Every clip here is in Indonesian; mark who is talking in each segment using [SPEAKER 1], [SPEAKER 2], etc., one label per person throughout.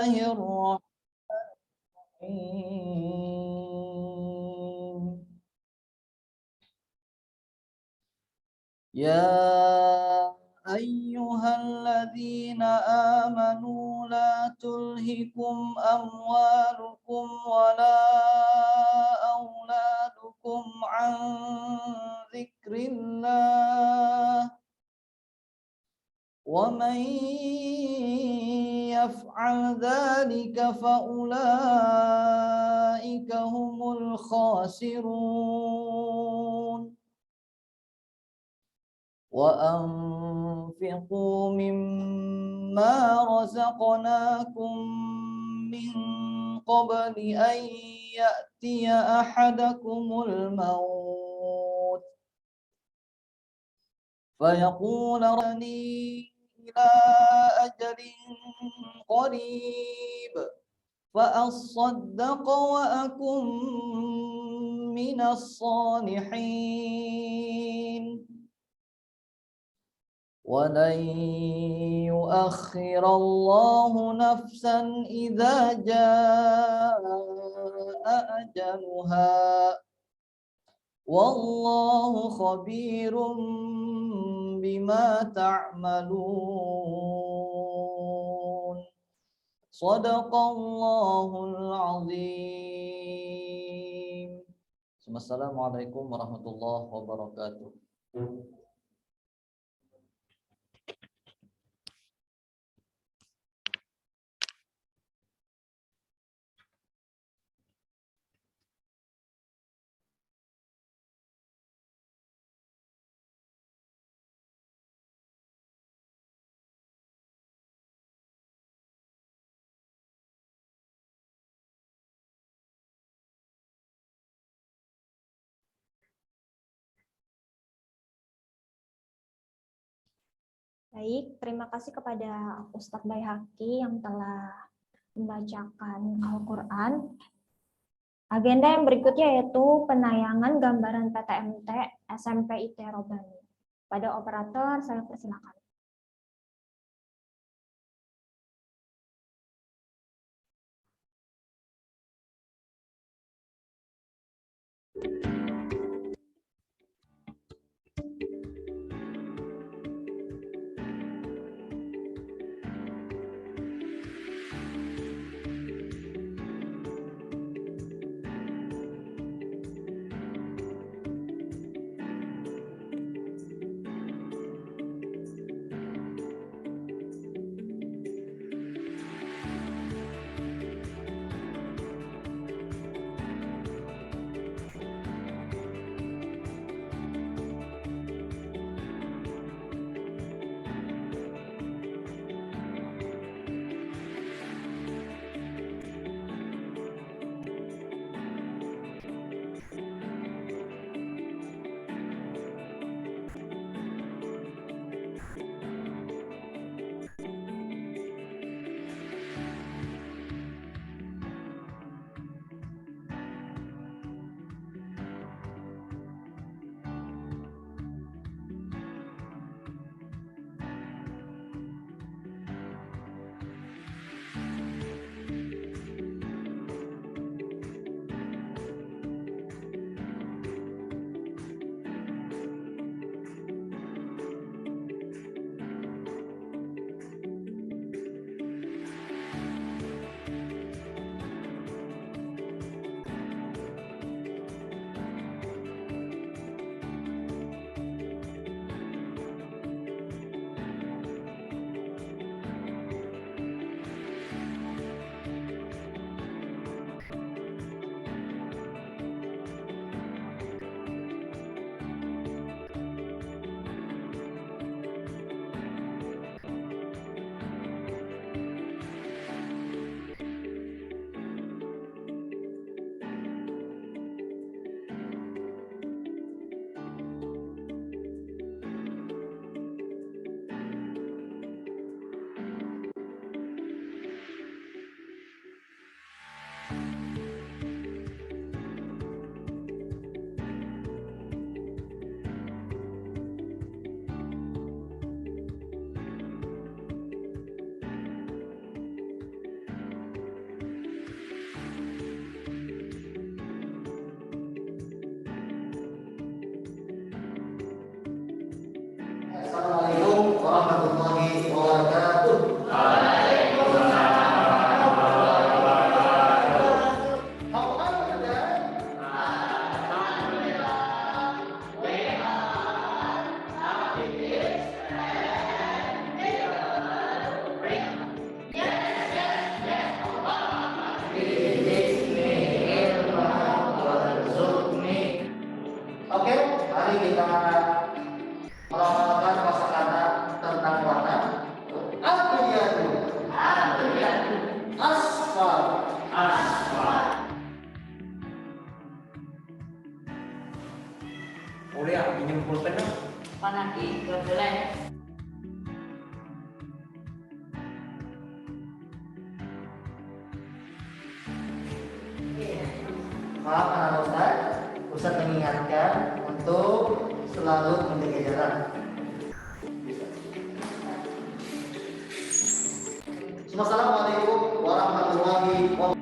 [SPEAKER 1] الرحيم يا أيها الذين آمنوا لا تلهكم أموالكم ولا أولادكم عن ذكر الله ومن يفعل ذلك فأولئك هم الخاسرون وأنفقوا مما رزقناكم من قبل أن يأتي أحدكم الموت فيقول ربني إلى أجل قريب فأصدق وأكن من الصالحين ولن يؤخر الله نفسا إذا جاء أجلها والله خبير بما تعملون صدق الله العظيم. Assalamualaikum warahmatullahi wabarakatuh.
[SPEAKER 2] Baik, terima kasih kepada Ustadz Baihaqi yang telah membacakan Al-Quran. Agenda yang berikutnya yaitu penayangan gambaran PTMT SMP IT Robani. Pada operator, saya persilakan.
[SPEAKER 3] Panaki, kebetulan.
[SPEAKER 4] Maaf anak Ustaz, Ustaz mengingatkan untuk selalu menjaga jarak. Assalamualaikum warahmatullahi wabarakatuh.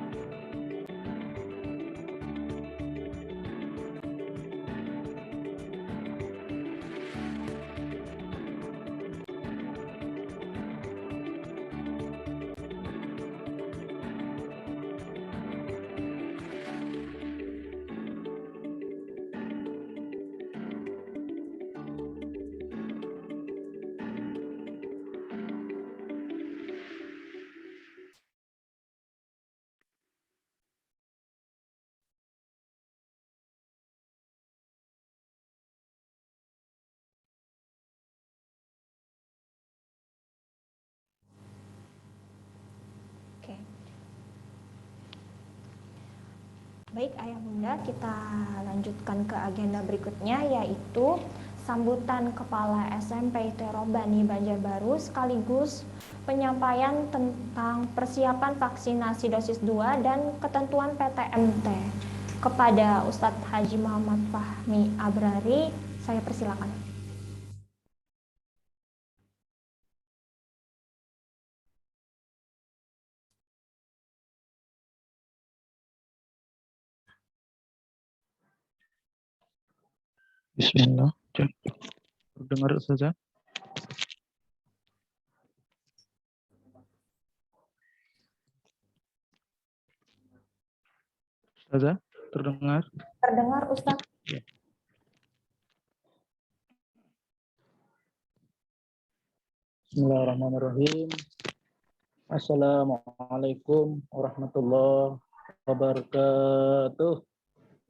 [SPEAKER 2] Oke. Baik Ayah Bunda, kita lanjutkan ke agenda berikutnya, yaitu sambutan Kepala SMP Terobani Banjarbaru sekaligus penyampaian tentang persiapan vaksinasi dosis 2 dan ketentuan PTMT. Kepada Ustadz Haji Muhammad Fahmi Abrari, saya persilakan.
[SPEAKER 5] Bismillah. Terdengar saja. Saja terdengar.
[SPEAKER 2] Terdengar Ustadz.
[SPEAKER 5] Ya. Bismillahirrahmanirrahim. Assalamualaikum warahmatullahi wabarakatuh.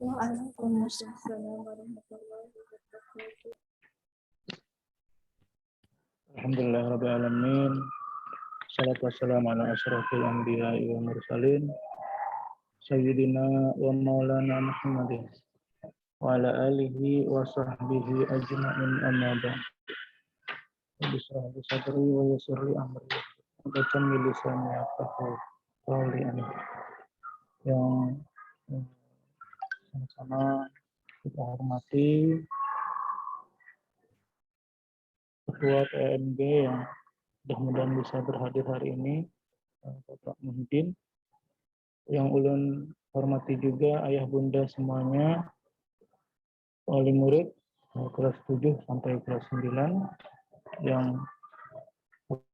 [SPEAKER 2] Waalaikumsalam warahmatullahi wabarakatuh.
[SPEAKER 5] Alhamdulillahirabbil alamin. Shalatu wassalamu ala asyrafil anbiya'i wal mursalin sayyidina wa maulana Muhammadin wa ala alihi wa sahbihi ajma'in amma ba'd. Bismillah sadri wa yassir li amri wa tammi lisani yafqahu qawli. Yang sama-sama kita hormati Ketua PMG yang mudah-mudahan bisa berhadir hari ini, Bapak Muhyiddin. Yang ulun hormati juga ayah bunda semuanya, wali murid kelas 7 sampai kelas 9 yang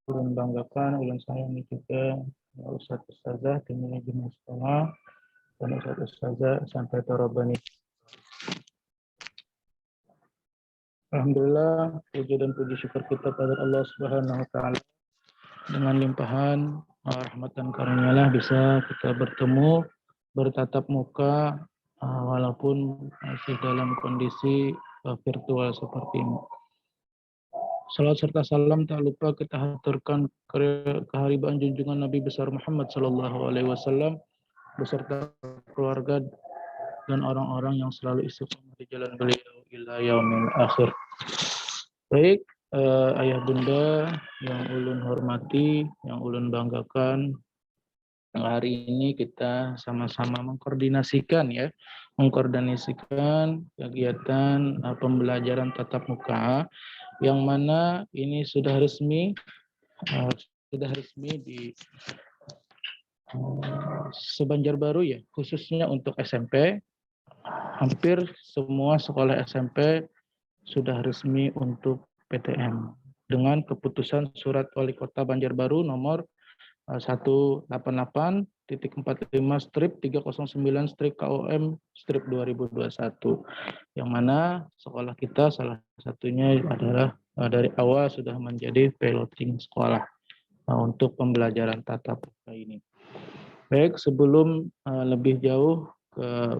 [SPEAKER 5] ulun banggakan, ulun sayangi juga Ustadz Ustazah di manajemen sekolah dan Ustadz Ustazah sampai Terobani. Alhamdulillah, puji dan puji syukur kita pada Allah Subhanahu wa taala. Dengan limpahan rahmat dan karunia-Nya bisa kita bertemu, bertatap muka walaupun masih dalam kondisi virtual seperti ini. Salawat serta salam tak lupa kita haturkan keharibaan junjungan Nabi besar Muhammad sallallahu alaihi wasallam beserta keluarga dan orang-orang yang selalu istiqomah di jalan beliau ila yaumil akhir. Baik, ayah bunda yang ulun hormati, yang ulun banggakan, hari ini kita sama-sama mengkoordinasikan kegiatan pembelajaran tatap muka yang mana ini sudah resmi di se-Banjarbaru ya, khususnya untuk SMP. Hampir semua sekolah SMP sudah resmi untuk PTM dengan keputusan Surat Wali Kota Banjarbaru nomor 188-39/KOM/2021 yang mana sekolah kita salah satunya adalah dari awal sudah menjadi piloting sekolah untuk pembelajaran tatap muka ini. Baik, sebelum lebih jauh ke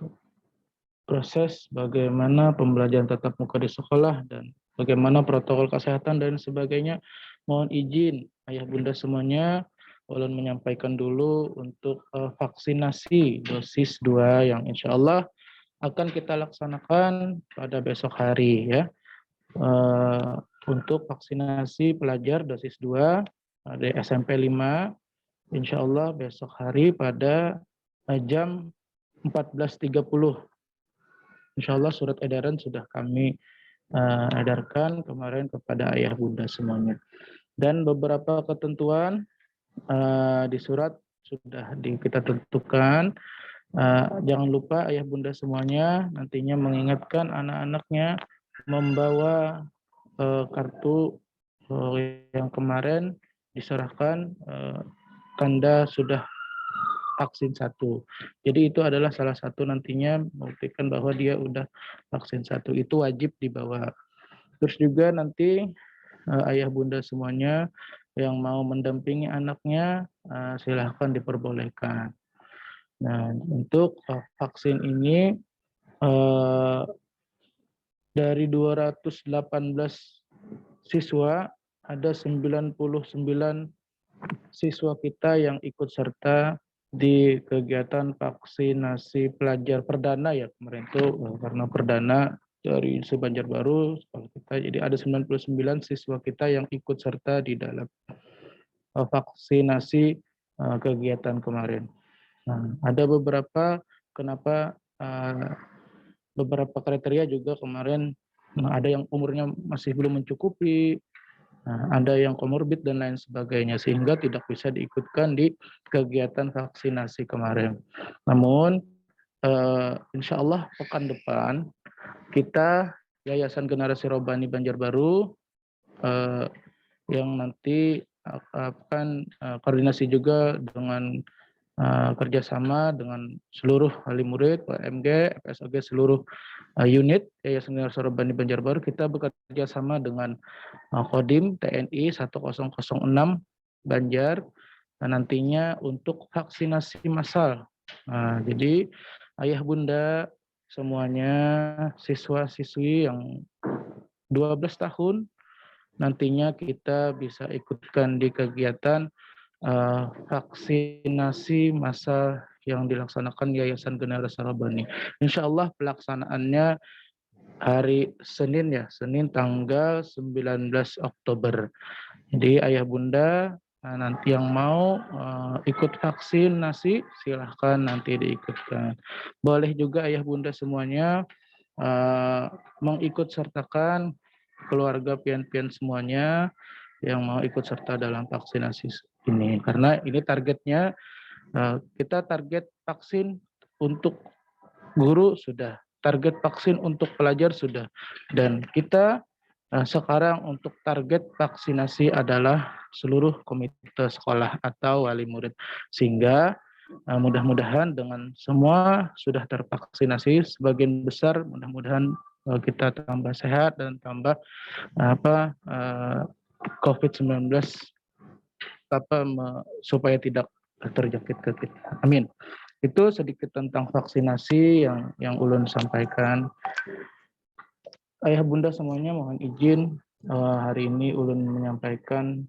[SPEAKER 5] proses bagaimana pembelajaran tatap muka di sekolah dan bagaimana protokol kesehatan dan sebagainya, mohon izin ayah bunda semuanya, ulun menyampaikan dulu untuk vaksinasi dosis 2 yang insya Allah akan kita laksanakan pada besok hari ya. untuk vaksinasi pelajar dosis 2 dari SMP 5, insya Allah besok hari pada jam 14.30. Insya Allah surat edaran sudah kami edarkan kemarin kepada ayah bunda semuanya. Dan beberapa ketentuan di surat sudah kita tentukan. Jangan lupa ayah bunda semuanya nantinya mengingatkan anak-anaknya membawa kartu yang kemarin diserahkan tanda sudah vaksin 1. Jadi itu adalah salah satu nantinya membuktikan bahwa dia udah vaksin 1. Itu wajib dibawa. Terus juga nanti ayah bunda semuanya yang mau mendampingi anaknya silahkan diperbolehkan. Nah, untuk vaksin ini dari 218 siswa ada 99 siswa kita yang ikut serta di kegiatan vaksinasi pelajar perdana ya kemarin itu karena perdana dari Banjarbaru sekolah kita, jadi ada 99 siswa kita yang ikut serta di dalam vaksinasi kegiatan kemarin. Nah, ada beberapa kenapa beberapa kriteria juga kemarin ada yang umurnya masih belum mencukupi, ada yang komorbid dan lain sebagainya sehingga tidak bisa diikutkan di kegiatan vaksinasi kemarin. Namun insya Allah pekan depan kita Yayasan Generasi Robani Banjarbaru yang nanti akan koordinasi juga dengan kerjasama dengan seluruh wali murid, PMG, FSOG, seluruh unit Yayasan Generasi Robani Banjarbaru, kita bekerja sama dengan Kodim TNI 1006 Banjar nantinya untuk vaksinasi massal. Jadi ayah bunda semuanya siswa-siswi yang 12 tahun nantinya kita bisa ikutkan di kegiatan vaksinasi massal yang dilaksanakan Yayasan Generasi Robani. Insya Allah pelaksanaannya hari Senin ya, Senin tanggal 19 Oktober. Jadi ayah bunda nanti yang mau ikut vaksinasi silahkan nanti diikutkan. Boleh juga ayah bunda semuanya mengikut sertakan keluarga pian-pian semuanya yang mau ikut serta dalam vaksinasi ini. Karena ini targetnya kita target vaksin untuk guru sudah, target vaksin untuk pelajar sudah, dan kita sekarang untuk target vaksinasi adalah seluruh komite sekolah atau wali murid, sehingga mudah-mudahan dengan semua sudah tervaksinasi sebagian besar, mudah-mudahan kita tambah sehat dan tambah COVID-19 supaya tidak terjangkit ke kita. Amin. Itu sedikit tentang vaksinasi yang ulun sampaikan. Ayah bunda semuanya mohon izin hari ini ulun menyampaikan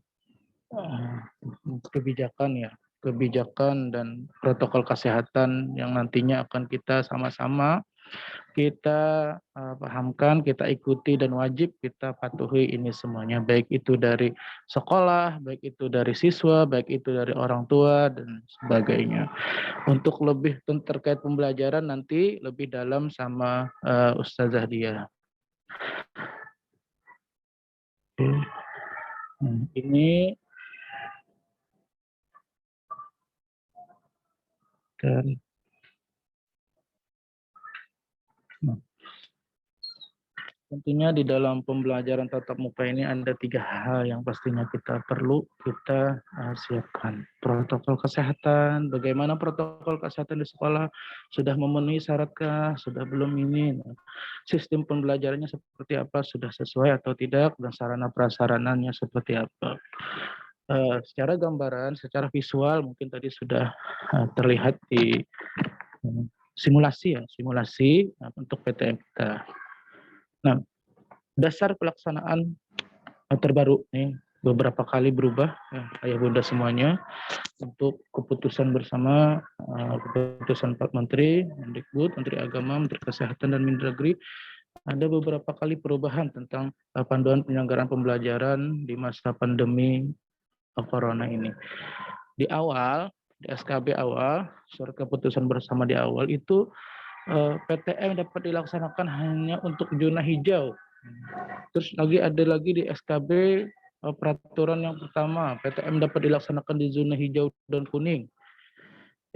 [SPEAKER 5] kebijakan dan protokol kesehatan yang nantinya akan kita sama-sama kita pahamkan, kita ikuti dan wajib kita patuhi ini semuanya, baik itu dari sekolah, baik itu dari siswa, baik itu dari orang tua dan sebagainya. Untuk lebih terkait pembelajaran nanti lebih dalam sama Ustazah Dia. Ini dan tentunya di dalam pembelajaran tatap muka ini ada 3 hal yang pastinya kita perlu kita siapkan. Protokol kesehatan, bagaimana protokol kesehatan di sekolah, sudah memenuhi syaratkah, sudah belum ini. Sistem pembelajarannya seperti apa, sudah sesuai atau tidak, dan sarana prasarananya seperti apa. Secara gambaran, secara visual mungkin tadi sudah terlihat di simulasi untuk PTM kita. Nah, dasar pelaksanaan terbaru nih beberapa kali berubah ya, ayah bunda semuanya untuk keputusan bersama keputusan Pak Menteri, Mendikbud, Menteri Agama, Menteri Kesehatan dan Mendagri ada beberapa kali perubahan tentang panduan penyelenggaraan pembelajaran di masa pandemi corona ini. Di awal, di SKB awal, surat keputusan bersama di awal itu PTM dapat dilaksanakan hanya untuk zona hijau. Terus ada lagi di SKB peraturan yang pertama, PTM dapat dilaksanakan di zona hijau dan kuning.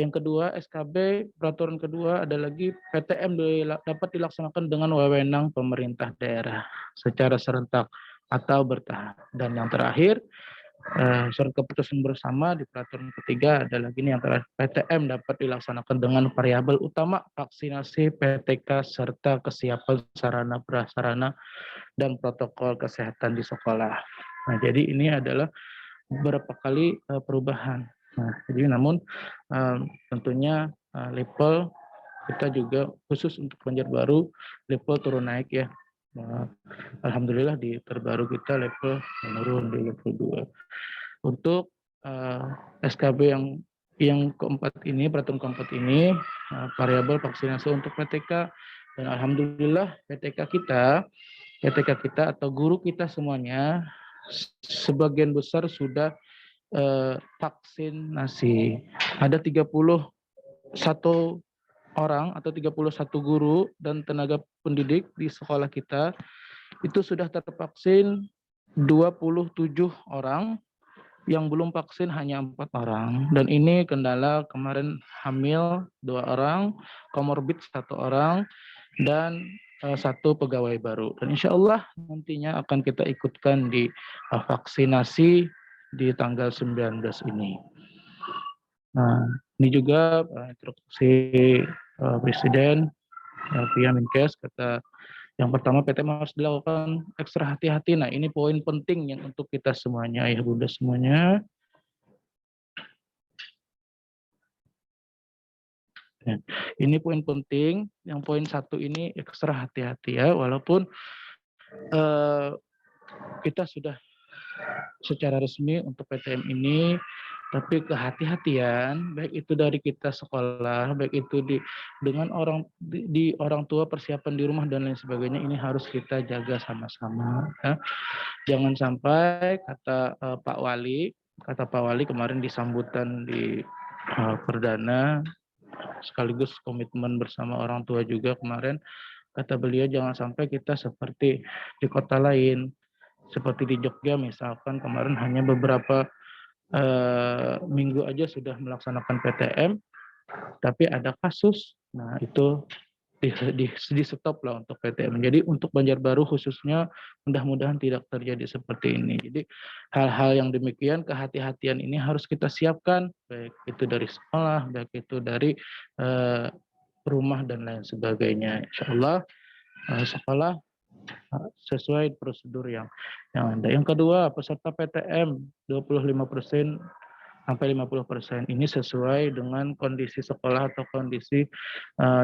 [SPEAKER 5] Yang kedua, SKB peraturan kedua ada lagi PTM dapat dilaksanakan dengan wewenang pemerintah daerah secara serentak atau bertahap. Dan yang terakhir, surat keputusan bersama di peraturan ketiga ada lagi nih yang terakhir, PTM dapat dilaksanakan dengan variabel utama vaksinasi, PTK, serta kesiapan sarana prasarana dan protokol kesehatan di sekolah. Nah, jadi ini adalah beberapa kali perubahan. Nah, jadi namun tentunya level kita juga khusus untuk Banjarbaru level turun naik ya. Nah, alhamdulillah di terbaru kita level menurun di level 2. Untuk SKB yang keempat ini, peraturan keempat ini, variabel vaksinasi untuk PTK, dan alhamdulillah PTK kita atau guru kita semuanya sebagian besar sudah vaksinasi. Ada 31 orang atau 31 guru dan tenaga pendidik di sekolah kita itu sudah tervaksin 27 orang, yang belum vaksin hanya 4 orang. Dan ini kendala kemarin hamil 2 orang, komorbid 1 orang, dan 1 pegawai baru. Dan insya Allah nantinya akan kita ikutkan di vaksinasi di tanggal 19 ini. Nah, ini juga instruksi Presiden via Menkes, kata yang pertama PTM harus dilakukan ekstra hati-hati. Nah, ini poin penting yang untuk kita semuanya, ayah bunda semuanya. Nah, ini poin penting, yang poin 1 ini ekstra hati-hati ya, walaupun kita sudah secara resmi untuk PTM ini, tapi kehati-hatian baik itu dari kita sekolah, baik itu dengan orang tua, persiapan di rumah dan lain sebagainya, ini harus kita jaga sama-sama ya. Jangan sampai kata Pak Wali kemarin di sambutan di perdana sekaligus komitmen bersama orang tua juga kemarin, kata beliau jangan sampai kita seperti di kota lain. Seperti di Jogja misalkan kemarin hanya beberapa minggu aja sudah melaksanakan PTM, tapi ada kasus. Nah, itu di stop lah untuk PTM. Jadi untuk Banjarbaru khususnya mudah-mudahan tidak terjadi seperti ini. Jadi hal-hal yang demikian, kehati-hatian ini harus kita siapkan, baik itu dari sekolah, baik itu dari rumah dan lain sebagainya. Insya Allah sekolah sesuai prosedur yang ada. Yang kedua, peserta PTM 25% sampai 50% ini sesuai dengan kondisi sekolah atau kondisi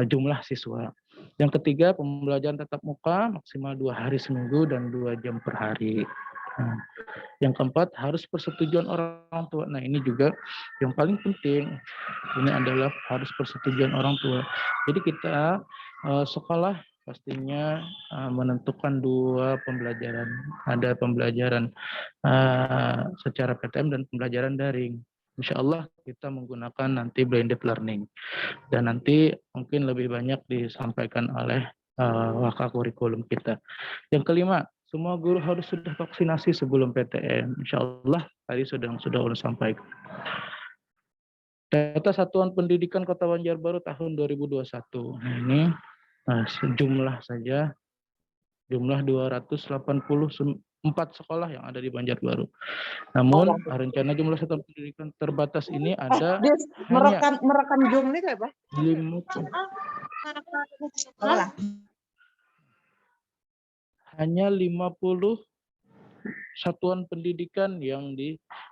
[SPEAKER 5] jumlah siswa. Yang ketiga, pembelajaran tatap muka maksimal 2 hari seminggu dan 2 jam per hari. Nah, yang keempat, harus persetujuan orang tua. Nah, ini juga yang paling penting. Ini adalah harus persetujuan orang tua. Jadi kita sekolah pastinya menentukan 2 pembelajaran. Ada pembelajaran secara PTM dan pembelajaran daring. Insya Allah kita menggunakan nanti blended learning. Dan nanti mungkin lebih banyak disampaikan oleh wakil kurikulum kita. Yang kelima, semua guru harus sudah vaksinasi sebelum PTM. Insya Allah tadi sudah ulun sampaikan. Data Satuan Pendidikan Kota Banjarbaru tahun 2021. Nah, ini sejumlah saja, jumlah 284 sekolah yang ada di Banjarbaru. Namun rencana jumlah satuan pendidikan terbatas ini ada
[SPEAKER 3] merekam Zoom nih kayak apa?
[SPEAKER 5] 50. Hanya 50 satuan pendidikan yang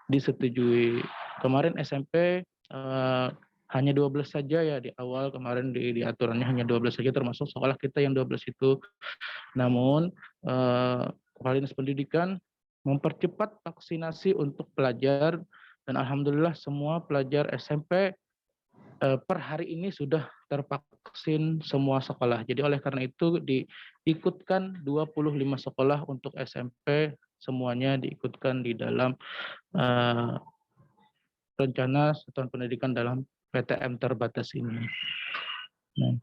[SPEAKER 5] disetujui. Kemarin SMP hanya 12 saja ya di awal kemarin di aturannya hanya 12 saja, termasuk sekolah kita yang 12 itu. Namun Kepala Dinas Pendidikan mempercepat vaksinasi untuk pelajar dan alhamdulillah semua pelajar SMP per hari ini sudah tervaksin vaksin semua sekolah. Jadi oleh karena itu diikutkan 25 sekolah untuk SMP, semuanya diikutkan di dalam rencana satuan pendidikan dalam PTM terbatas ini. Nah,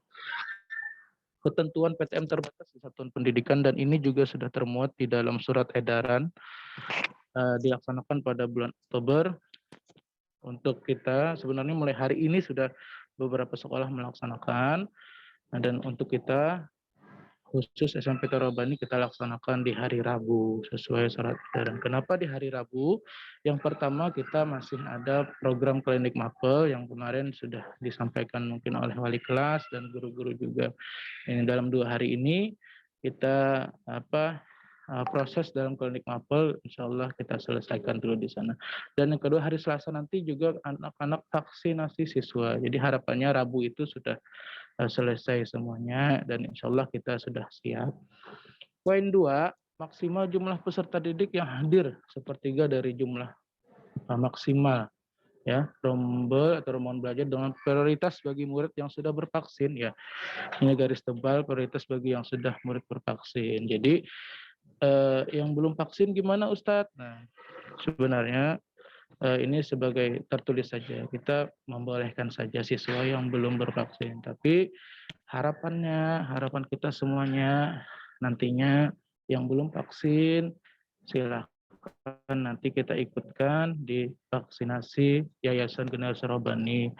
[SPEAKER 5] ketentuan PTM terbatas di satuan pendidikan dan ini juga sudah termuat di dalam surat edaran dilaksanakan pada bulan Oktober. Untuk kita sebenarnya mulai hari ini sudah beberapa sekolah melaksanakan, dan untuk kita khusus SMP Torobani kita laksanakan di hari Rabu sesuai syarat edaran. Kenapa di hari Rabu? Yang pertama kita masih ada program klinik mapel yang kemarin sudah disampaikan mungkin oleh wali kelas dan guru-guru juga. Ini dalam 2 hari ini kita proses dalam klinik mapel, insya Allah kita selesaikan dulu di sana. Dan yang kedua hari Selasa nanti juga anak-anak vaksinasi siswa. Jadi harapannya Rabu itu sudah selesai semuanya dan insya Allah kita sudah siap. Poin 2, maksimal jumlah peserta didik yang hadir sepertiga dari jumlah maksimal ya, rombel atau rombongan belajar dengan prioritas bagi murid yang sudah bervaksin ya. Ini garis tebal prioritas bagi yang sudah murid bervaksin. Jadi yang belum vaksin gimana Ustadz? Nah, sebenarnya ini sebagai tertulis saja, kita membolehkan saja siswa yang belum bervaksin. Tapi harapan kita semuanya nantinya yang belum vaksin silakan nanti kita ikutkan di vaksinasi Yayasan Generasi Robani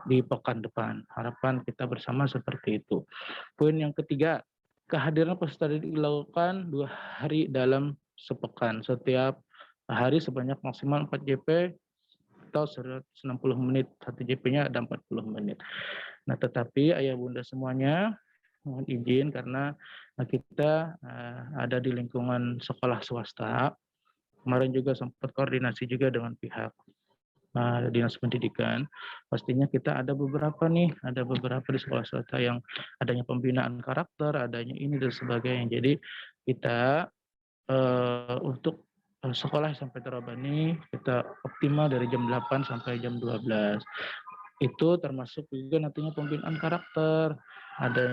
[SPEAKER 5] di pekan depan. Harapan kita bersama seperti itu. Poin yang ketiga, kehadiran peserta didik dilakukan 2 hari dalam sepekan. Setiap hari sebanyak maksimal 4 JP atau 160 menit. 1 JP-nya ada 40 menit. Nah, tetapi ayah bunda semuanya mohon izin karena kita ada di lingkungan sekolah swasta. Kemarin juga sempat koordinasi juga dengan pihak dinas pendidikan. Pastinya kita ada beberapa di sekolah swasta yang adanya pembinaan karakter, adanya ini dan sebagainya. Jadi kita untuk sekolah sampai Torobani kita optimal dari jam 8 sampai jam 12. Itu termasuk juga nantinya pembinaan karakter. Ada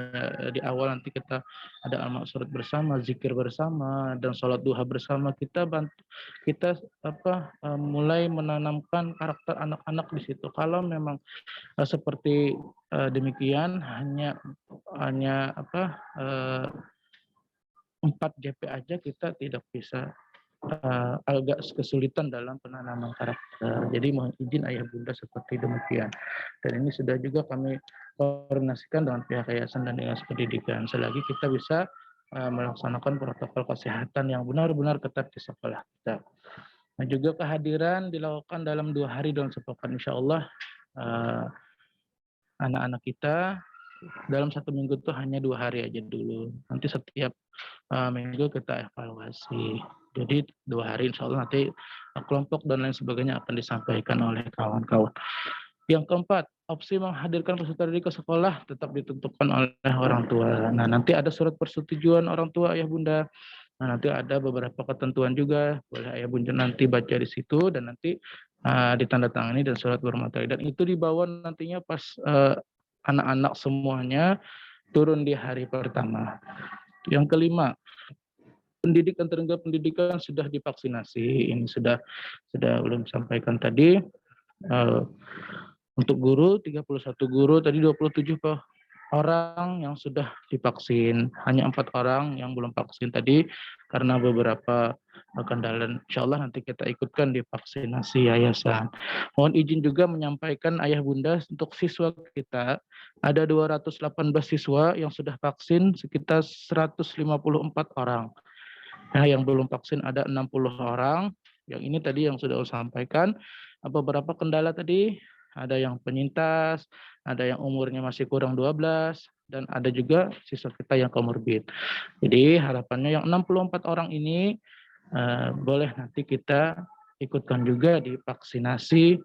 [SPEAKER 5] di awal nanti kita ada amal surat bersama, zikir bersama, dan sholat duha bersama. Kita mulai menanamkan karakter anak-anak di situ. Kalau memang seperti demikian hanya 4 JP aja kita tidak bisa, agak kesulitan dalam penanaman karakter. Jadi mohon izin ayah bunda seperti demikian. Dan ini sudah juga kami koordinasikan dengan pihak yayasan dan dinas pendidikan. Selagi kita bisa melaksanakan protokol kesehatan yang benar-benar ketat di sekolah kita. Nah, juga kehadiran dilakukan dalam 2 hari dalam sepekan. Insya Allah anak-anak kita dalam 1 minggu itu hanya 2 hari aja dulu. Nanti setiap minggu kita evaluasi. Jadi 2 hari insya Allah nanti kelompok dan lain sebagainya akan disampaikan oleh kawan-kawan. Yang keempat, opsi menghadirkan peserta didik ke sekolah tetap ditentukan oleh orang tua. Nah, nanti ada surat persetujuan orang tua ayah bunda. Nah, nanti ada beberapa ketentuan juga, boleh ayah bunda nanti baca di situ dan nanti ditandatangani dan surat bermaterai. Dan itu dibawa nantinya pas anak-anak semuanya turun di hari pertama. Yang kelima, pendidik dan tenaga pendidikan sudah divaksinasi. Ini sudah belum sampaikan tadi. Untuk guru 31 guru, tadi 27 orang yang sudah divaksin. Hanya 4 orang yang belum vaksin tadi karena beberapa kendala. Insya Allah nanti kita ikutkan di vaksinasi yayasan. Mohon izin juga menyampaikan ayah bunda untuk siswa kita ada 218 siswa yang sudah vaksin sekitar 154 orang. Nah, yang belum vaksin ada 60 orang. Yang ini tadi yang sudah saya sampaikan. Beberapa kendala tadi, ada yang penyintas, ada yang umurnya masih kurang 12, dan ada juga siswa kita yang komorbid. Jadi harapannya yang 64 orang ini boleh nanti kita ikutkan juga di vaksinasi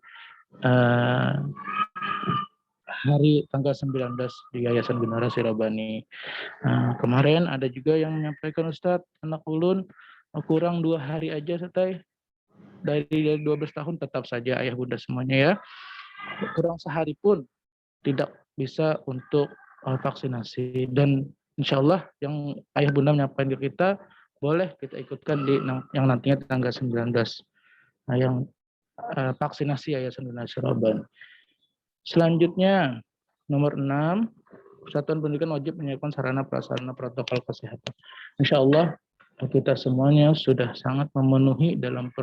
[SPEAKER 5] hari tanggal 19 di Yayasan Generasi Robani. Kemarin ada juga yang menyampaikan Ustadz, anak ulun kurang 2 hari aja Setai. Dari 12 tahun tetap saja ayah bunda semuanya ya. Kurang sehari pun tidak bisa untuk vaksinasi. Dan insya Allah yang ayah bunda menyampaikan ke kita, boleh kita ikutkan di yang nantinya tanggal 19. Nah, yang vaksinasi Yayasan Bina Syaraban. Selanjutnya, nomor 6, Persatuan Pendidikan wajib menyiapkan sarana prasarana protokol kesehatan. Insya Allah kita semuanya sudah sangat memenuhi dalam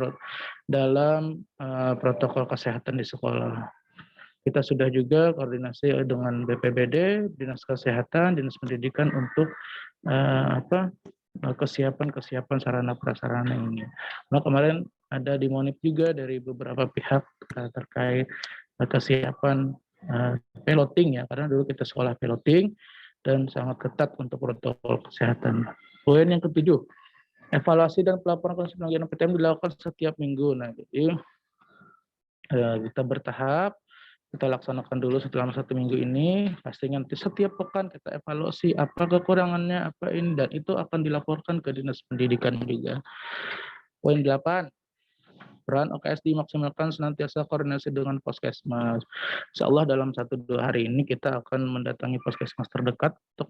[SPEAKER 5] protokol kesehatan di sekolah. Kita sudah juga koordinasi dengan BPBD, Dinas Kesehatan, Dinas Pendidikan untuk kesiapan sarana prasarana ini. Nah, kemarin ada dimonit juga dari beberapa pihak terkait kesiapan piloting ya, karena dulu kita sekolah piloting dan sangat ketat untuk protokol kesehatan. Poin yang ke-7, evaluasi dan pelaporan konsep penanggulangan PTM dilakukan setiap minggu. Nah, jadi kita bertahap, kita laksanakan dulu selama 1 minggu ini, pastinya nanti setiap pekan kita evaluasi apa kekurangannya, apa ini, dan itu akan dilaporkan ke Dinas Pendidikan juga. Poin 8, peran OKS dimaksimalkan senantiasa koordinasi dengan Puskesmas. Insya Allah dalam 1-2 hari ini kita akan mendatangi Puskesmas terdekat untuk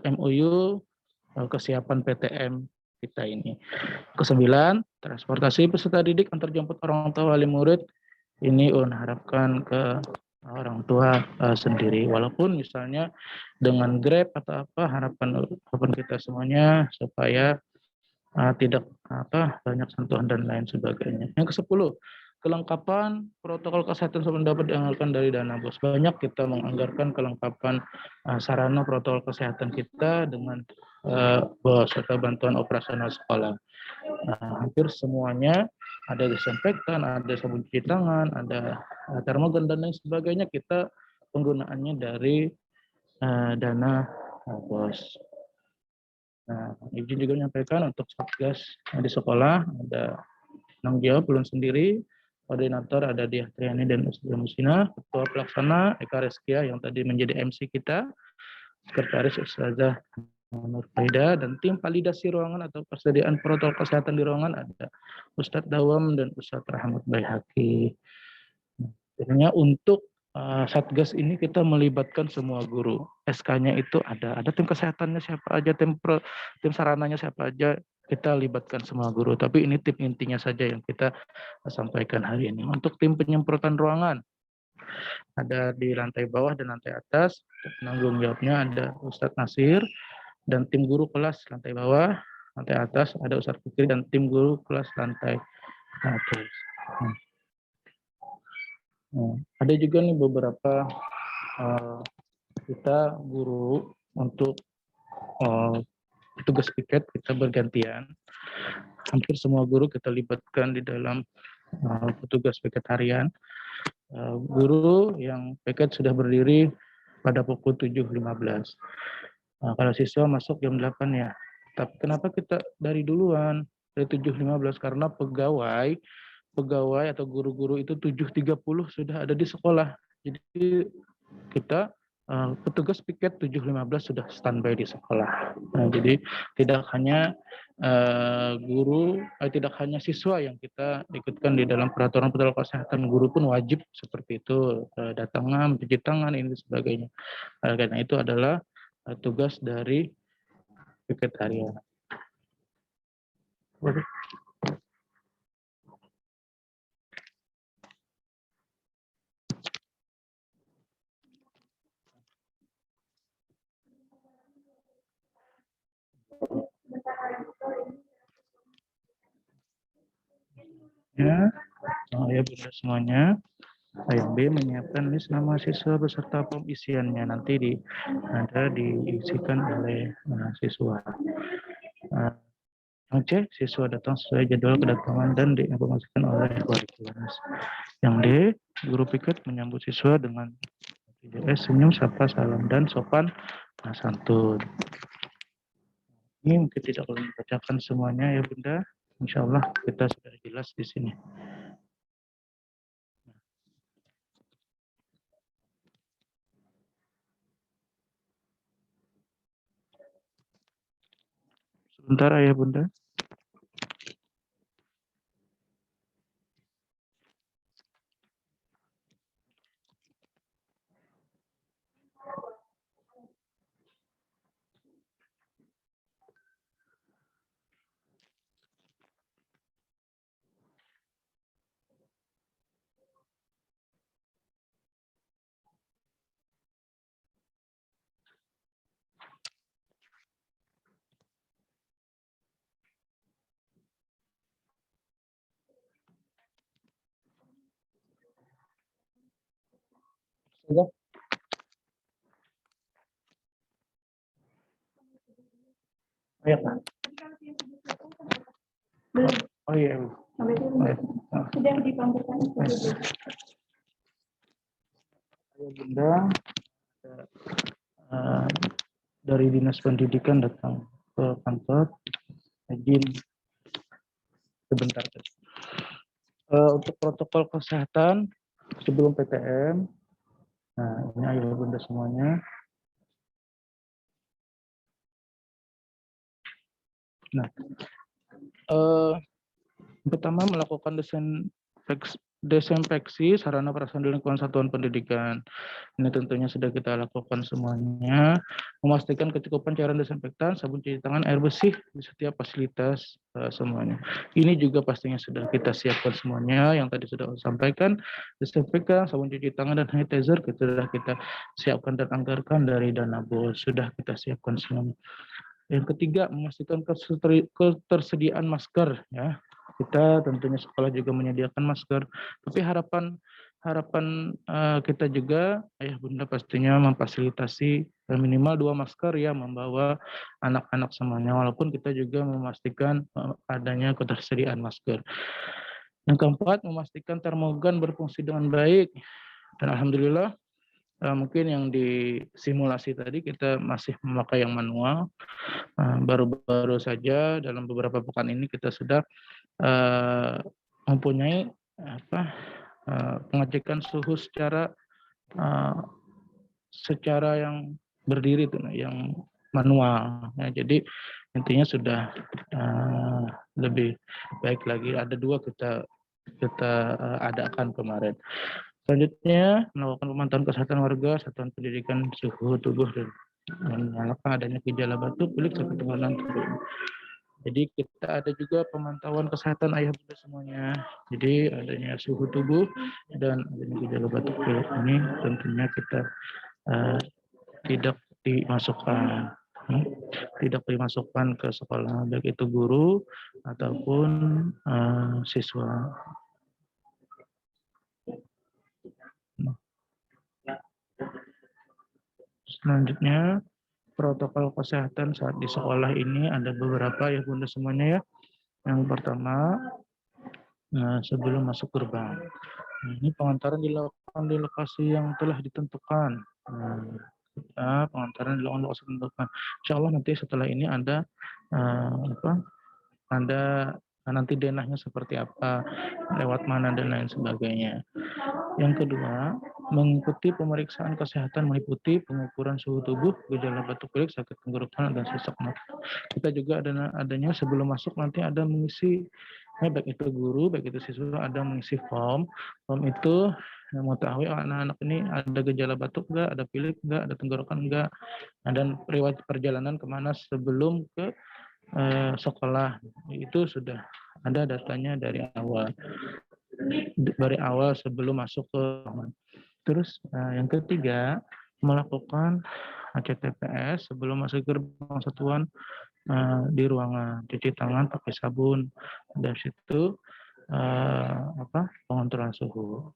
[SPEAKER 5] MOU kesiapan PTM kita ini. Ke-9, transportasi peserta didik antar jemput orang tua wali murid. Ini harapkan ke orang tua sendiri. Walaupun misalnya dengan Grab atau apa, harapan kita semuanya supaya tidak banyak sentuhan dan lain sebagainya. Yang ke-10, kelengkapan protokol kesehatan dapat dianggarkan dari dana BOS. Banyak kita menganggarkan kelengkapan sarana protokol kesehatan kita dengan BOS atau bantuan operasional sekolah. Hampir semuanya ada disinfektan, ada sabun cuci tangan, ada termogan dan lain sebagainya, kita penggunaannya dari dana BOS. Nah, izin juga menyampaikan untuk Satgas di sekolah ada tanggung jawab belum sendiri, koordinator ada Diah Triani dan Ustazah Musina, ketua pelaksana Eka Reskia yang tadi menjadi MC kita, sekretaris Ustazah Nur Faida, dan tim validasi ruangan atau persediaan protokol kesehatan di ruangan ada Ustadz Dawam dan Ustadz Rahmat Baihaqi. Akhirnya untuk Satgas ini kita melibatkan semua guru. SK-nya itu ada tim kesehatannya siapa aja, tim sarananya siapa aja, kita libatkan semua guru. Tapi ini tim intinya saja yang kita sampaikan hari ini. Untuk tim penyemprotan ruangan, ada di lantai bawah dan lantai atas. Penanggung jawabnya ada Ustadz Nasir, dan tim guru kelas lantai bawah, lantai atas ada Ustadz Fikri, dan tim guru kelas lantai atas. Ada juga nih beberapa kita guru untuk tugas piket kita bergantian. Hampir semua guru kita libatkan di dalam petugas piket harian. Guru yang piket sudah berdiri pada pukul 7.15. Kalau siswa masuk jam 8 ya. Tapi kenapa kita dari duluan, dari 7.15? Karena pegawai atau guru-guru itu 7.30 sudah ada di sekolah. Jadi kita petugas piket 7.15 sudah standby di sekolah. Nah, jadi tidak hanya tidak hanya siswa yang kita ikutkan di dalam peraturan protokol kesehatan, guru pun wajib seperti itu, datangan, mencuci tangan, ini sebagainya. Karena itu adalah tugas dari piket harian. Ya, bunda semuanya. Yang B menyiapkan list nama siswa beserta form isiannya, nanti ada diisikan oleh siswa. Yang C, siswa datang sesuai jadwal kedatangan dan diinformasikan oleh wali kelas. Yang D, guru piket menyambut siswa dengan senyum, sapa, salam, dan sopan santun. Ini mungkin tidak perlu dibacakan semuanya ya bunda. Insya Allah kita sudah jelas di sini. Sebentar ayah bunda. Sudah? Iya, Pak. Oh iya. Oh, iya.
[SPEAKER 2] Sudah dipanggilkan.
[SPEAKER 5] Bunda eh, dari Dinas Pendidikan datang ke kantor, izin sebentar. Untuk protokol kesehatan sebelum PTM, nah ini ayah bunda semuanya. Nah, pertama melakukan desinfeksi sarana prasarana di lingkungan satuan pendidikan. Ini tentunya sudah kita lakukan semuanya. Memastikan kecukupan cairan desinfektan, sabun cuci tangan, air bersih di setiap fasilitas semuanya. Ini juga pastinya sudah kita siapkan semuanya. Yang tadi sudah saya sampaikan, desinfektan, sabun cuci tangan, dan sanitizer sudah kita siapkan dan anggarkan dari dana BOS. Sudah kita siapkan semuanya. Yang ketiga, memastikan ketersediaan masker, ya. Kita tentunya sekolah juga menyediakan masker, tapi harapan kita juga ayah bunda pastinya memfasilitasi minimal 2 masker ya membawa anak-anak semuanya, walaupun kita juga memastikan adanya ketersediaan masker. Yang keempat, memastikan termogan berfungsi dengan baik, dan alhamdulillah mungkin yang di simulasi tadi kita masih memakai yang manual. Baru-baru saja dalam beberapa pekan ini kita sudah mempunyai pengecekan suhu secara yang berdiri itu, yang manual. Ya, jadi intinya sudah lebih baik lagi. Ada 2 kita adakan kemarin. Selanjutnya melakukan pemantauan kesehatan warga, satuan pendidikan, suhu tubuh, dan menyalakan adanya gejala batuk, pilek, sakit tenggorokan. Jadi kita ada juga pemantauan kesehatan ayah bunda semuanya. Jadi adanya suhu tubuh dan adanya gejala batuk pilek ini tentunya kita tidak dimasukkan ke sekolah, baik itu guru ataupun siswa. Selanjutnya, protokol kesehatan saat di sekolah ini ada beberapa ya bunda semuanya ya. Yang pertama, sebelum masuk gerbang, ini pengantaran dilakukan di lokasi yang telah ditentukan. Pengantaran dilakukan di lokasi ditentukan. Insya Allah nanti setelah ini ada nanti denahnya seperti apa, lewat mana dan lain sebagainya. Yang kedua, mengikuti pemeriksaan kesehatan meliputi pengukuran suhu tubuh, gejala batuk pilek, sakit tenggorokan, dan sesak nafas. Kita juga adanya sebelum masuk nanti ada mengisi, baik itu guru, baik itu siswa, ada mengisi form. Form itu mau tahu anak-anak ini ada gejala batuk enggak, ada pilek enggak, ada tenggorokan enggak, dan riwayat perjalanan kemana sebelum ke sekolah. Itu sudah ada datanya dari awal sebelum masuk ke. Terus yang ketiga, melakukan HCTPS sebelum masuk gerbang satuan di ruangan, cuci tangan pakai sabun, dari situ pengontrolan suhu.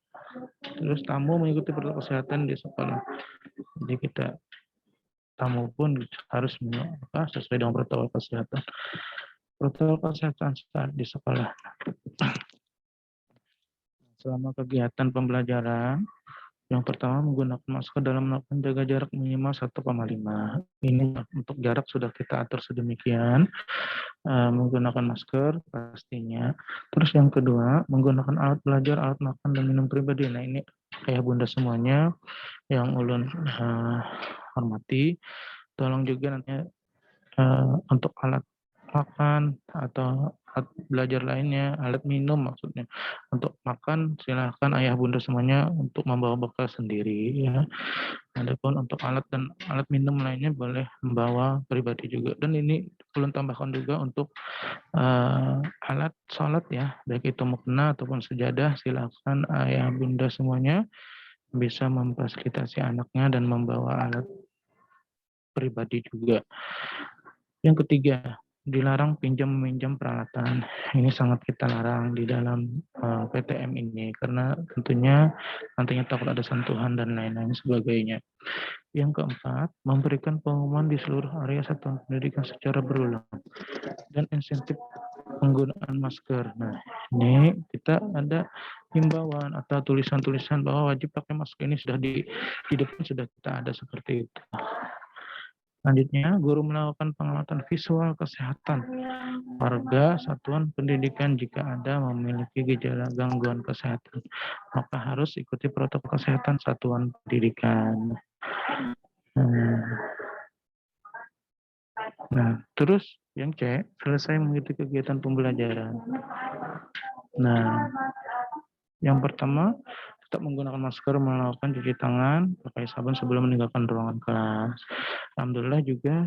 [SPEAKER 5] Terus tamu mengikuti protokol kesehatan di sekolah. Jadi kita tamu pun harus sesuai dengan protokol kesehatan. Protokol kesehatan di sekolah. Selama kegiatan pembelajaran, yang pertama menggunakan masker dalam melakukan jaga jarak minimal 1,5. Ini untuk jarak sudah kita atur sedemikian. Menggunakan masker pastinya. Terus yang kedua, menggunakan alat belajar, alat makan dan minum pribadi. Nah ini ayah bunda semuanya yang ulun hormati, tolong juga nanti untuk alat makan atau alat belajar lainnya, alat minum maksudnya. Untuk makan silahkan ayah bunda semuanya untuk membawa bekal sendiri ya. Adapun untuk alat minum lainnya boleh membawa pribadi juga. Dan ini perlu tambahkan juga untuk alat sholat ya, baik itu mukena ataupun sejadah, silahkan ayah bunda semuanya bisa memfasilitasi anaknya dan membawa alat pribadi juga. Yang ketiga, dilarang meminjam peralatan. Ini sangat kita larang di dalam PTM ini karena tentunya nantinya takut ada sentuhan dan lain-lain sebagainya. Yang keempat, memberikan pengumuman di seluruh area satuan pendidikan secara berulang dan insentif penggunaan masker. Nah, ini kita ada himbauan atau tulisan-tulisan bahwa wajib pakai masker ini sudah di depan sudah kita ada seperti itu. Selanjutnya, guru melakukan pengamatan visual kesehatan warga satuan pendidikan jika ada memiliki gejala gangguan kesehatan. Maka harus ikuti protokol kesehatan satuan pendidikan. Nah, terus yang C, selesai mengikuti kegiatan pembelajaran. Nah, yang pertama, tetap menggunakan masker, melakukan cuci tangan, pakai sabun sebelum meninggalkan ruangan kelas. Alhamdulillah juga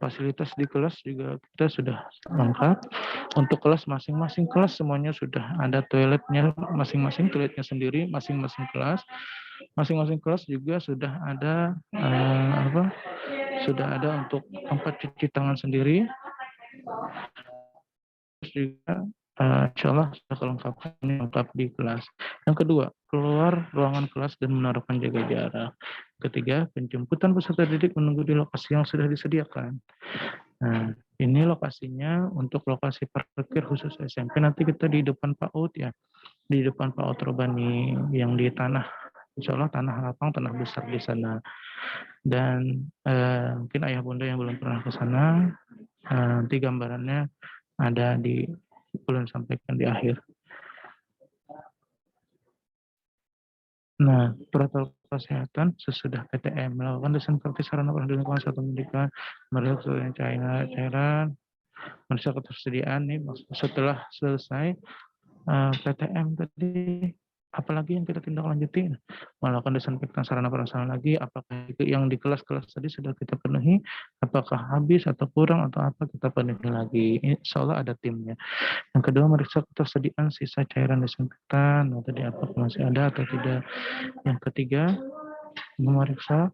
[SPEAKER 5] fasilitas di kelas juga kita sudah lengkap. Untuk kelas masing-masing kelas semuanya sudah ada toiletnya masing-masing, toiletnya sendiri masing-masing kelas. Masing-masing kelas juga sudah ada sudah ada untuk tempat cuci tangan sendiri. Terus juga insya Allah sudah lengkap di kelas. Yang kedua, keluar ruangan kelas dan menerapkan jaga jarak. Ketiga, penjemputan peserta didik menunggu di lokasi yang sudah disediakan. Nah, ini lokasinya untuk lokasi parkir khusus SMP. Nanti kita di depan PAUD ya, di depan PAUD Robani yang di tanah, insya Allah tanah lapang, tanah besar di sana. Dan mungkin ayah bunda yang belum pernah ke sana, nanti gambarannya ada di belum sampaikan di akhir. Nah, protokol kesehatan sesudah PTM melakukan desinfeksi sarana perlindungan satuan pendidikan, merilis cairan, meriksa ketersediaan nih setelah selesai PTM tadi. Apalagi yang kita tindak lanjuti, melakukan desinfektan sarana prasarana lagi, apakah itu yang di kelas-kelas tadi sudah kita penuhi, apakah habis atau kurang atau apa kita penuhi lagi. Insya Allah ada timnya. Yang kedua, meriksa ketersediaan sisa cairan desinfektan, tadi apakah masih ada atau tidak. Yang ketiga, memeriksa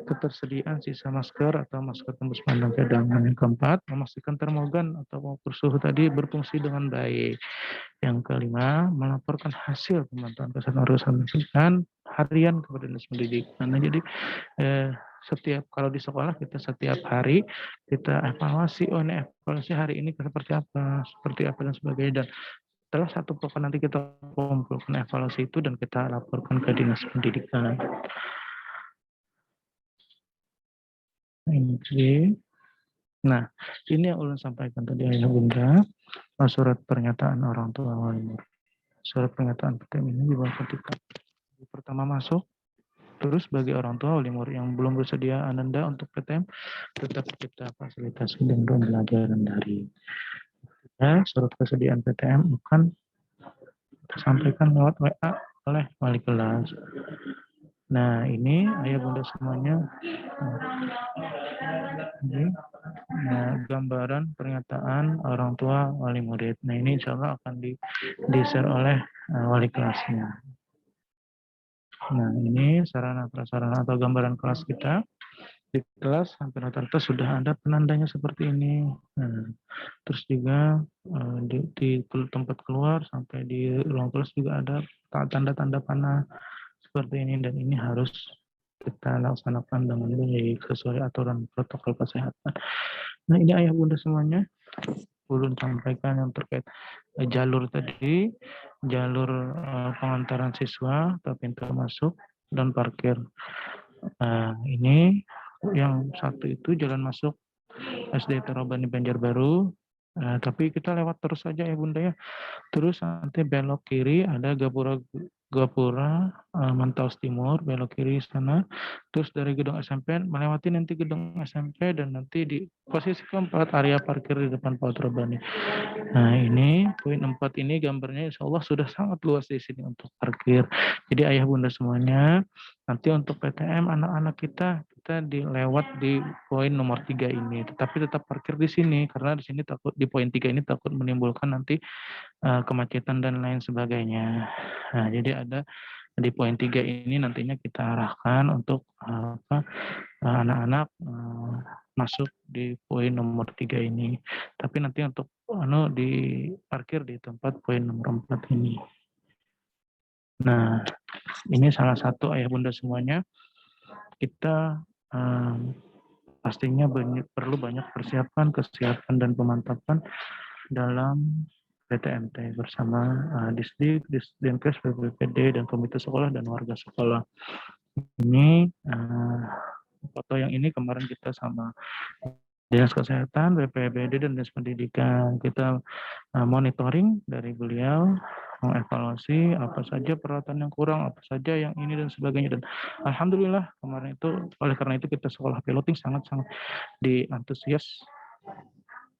[SPEAKER 5] ketersediaan sisa masker atau masker tembus pandang cadangan. Yang keempat, memastikan termogan atau pengukur suhu tadi berfungsi dengan baik. Yang kelima, melaporkan hasil pemantauan kesehatan urusan pendidikan harian kepada dinas pendidikan. Nah, jadi setiap kalau di sekolah kita setiap hari kita evaluasi, oh ini evaluasi hari ini seperti apa dan sebagainya. Dan setelah satu pekan nanti kita kumpulkan evaluasi itu dan kita laporkan ke dinas pendidikan. Nah, ini yang ulun sampaikan tadi ayah bunda, surat pernyataan orang tua wali murid. Surat pernyataan PTM ini dibawa ketika pertama masuk. Terus bagi orang tua wali murid yang belum bersedia ananda untuk PTM, tetap kita fasilitasi dan pembelajaran dari surat kesediaan PTM akan disampaikan lewat WA oleh wali kelas. Nah, ini ayah bunda semuanya. Nah, gambaran pernyataan orang tua wali murid. Nah, ini insya Allah akan di-share oleh wali kelasnya. Nah, ini sarana prasarana atau gambaran kelas kita. Di kelas hampir rata-rata sudah ada penandanya seperti ini. Nah, terus juga di tempat keluar sampai di ruang kelas juga ada tanda-tanda panah seperti ini, dan ini harus kita laksanakan dengan baik sesuai aturan protokol kesehatan. Nah, ini ayah bunda semuanya ulun sampaikan yang terkait jalur tadi, jalur pengantaran siswa atau pintu masuk dan parkir. Ini yang satu itu jalan masuk SD Terobani Banjarbaru, tapi kita lewat terus saja ya bunda ya. Terus nanti belok kiri ada Gapura Mantaus Timur, belok kiri sana. Terus dari gedung SMP melewati nanti gedung SMP dan nanti di posisi keempat area parkir di depan PAUD Robani. Nah, ini poin 4 ini gambarnya insya Allah sudah sangat luas di sini untuk parkir. Jadi ayah bunda semuanya, nanti untuk PTM anak-anak kita dilewat di poin nomor 3 ini, tetapi tetap parkir di sini karena di sini takut di poin 3 ini takut menimbulkan nanti kemacetan dan lain sebagainya. Nah, jadi ada di poin 3 ini nantinya kita arahkan untuk anak-anak masuk di poin nomor 3 ini. Tapi nanti untuk diparkir di tempat poin nomor 4 ini. Nah, ini salah satu ayah bunda semuanya. Kita pastinya perlu banyak persiapan, kesiapan, dan pemantapan dalam PTMT bersama Disdik, Dinkes, BPPD, dan komite sekolah dan warga sekolah. Ini foto yang ini kemarin kita sama Dinas Kesehatan, BPPD, dan Dinas Pendidikan. Kita monitoring dari beliau, mengevaluasi apa saja peralatan yang kurang, apa saja yang ini dan sebagainya. Dan alhamdulillah kemarin itu, oleh karena itu kita sekolah piloting sangat-sangat diantusias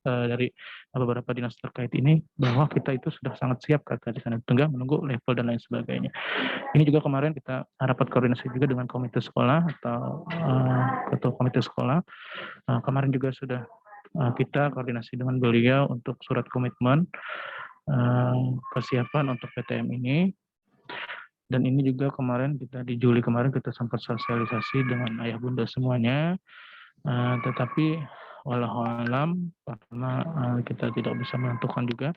[SPEAKER 5] dari beberapa dinas terkait ini bahwa kita itu sudah sangat siap kata di sana, tinggal menunggu level dan lain sebagainya. Ini juga kemarin kita rapat koordinasi juga dengan komite sekolah atau ketua komite sekolah. Kemarin juga sudah kita koordinasi dengan beliau untuk surat komitmen kesiapan untuk PTM ini. Dan ini juga kemarin kita di Juli kemarin kita sempat sosialisasi dengan ayah bunda semuanya. Tetapi wallahualam karena kita tidak bisa menentukan juga.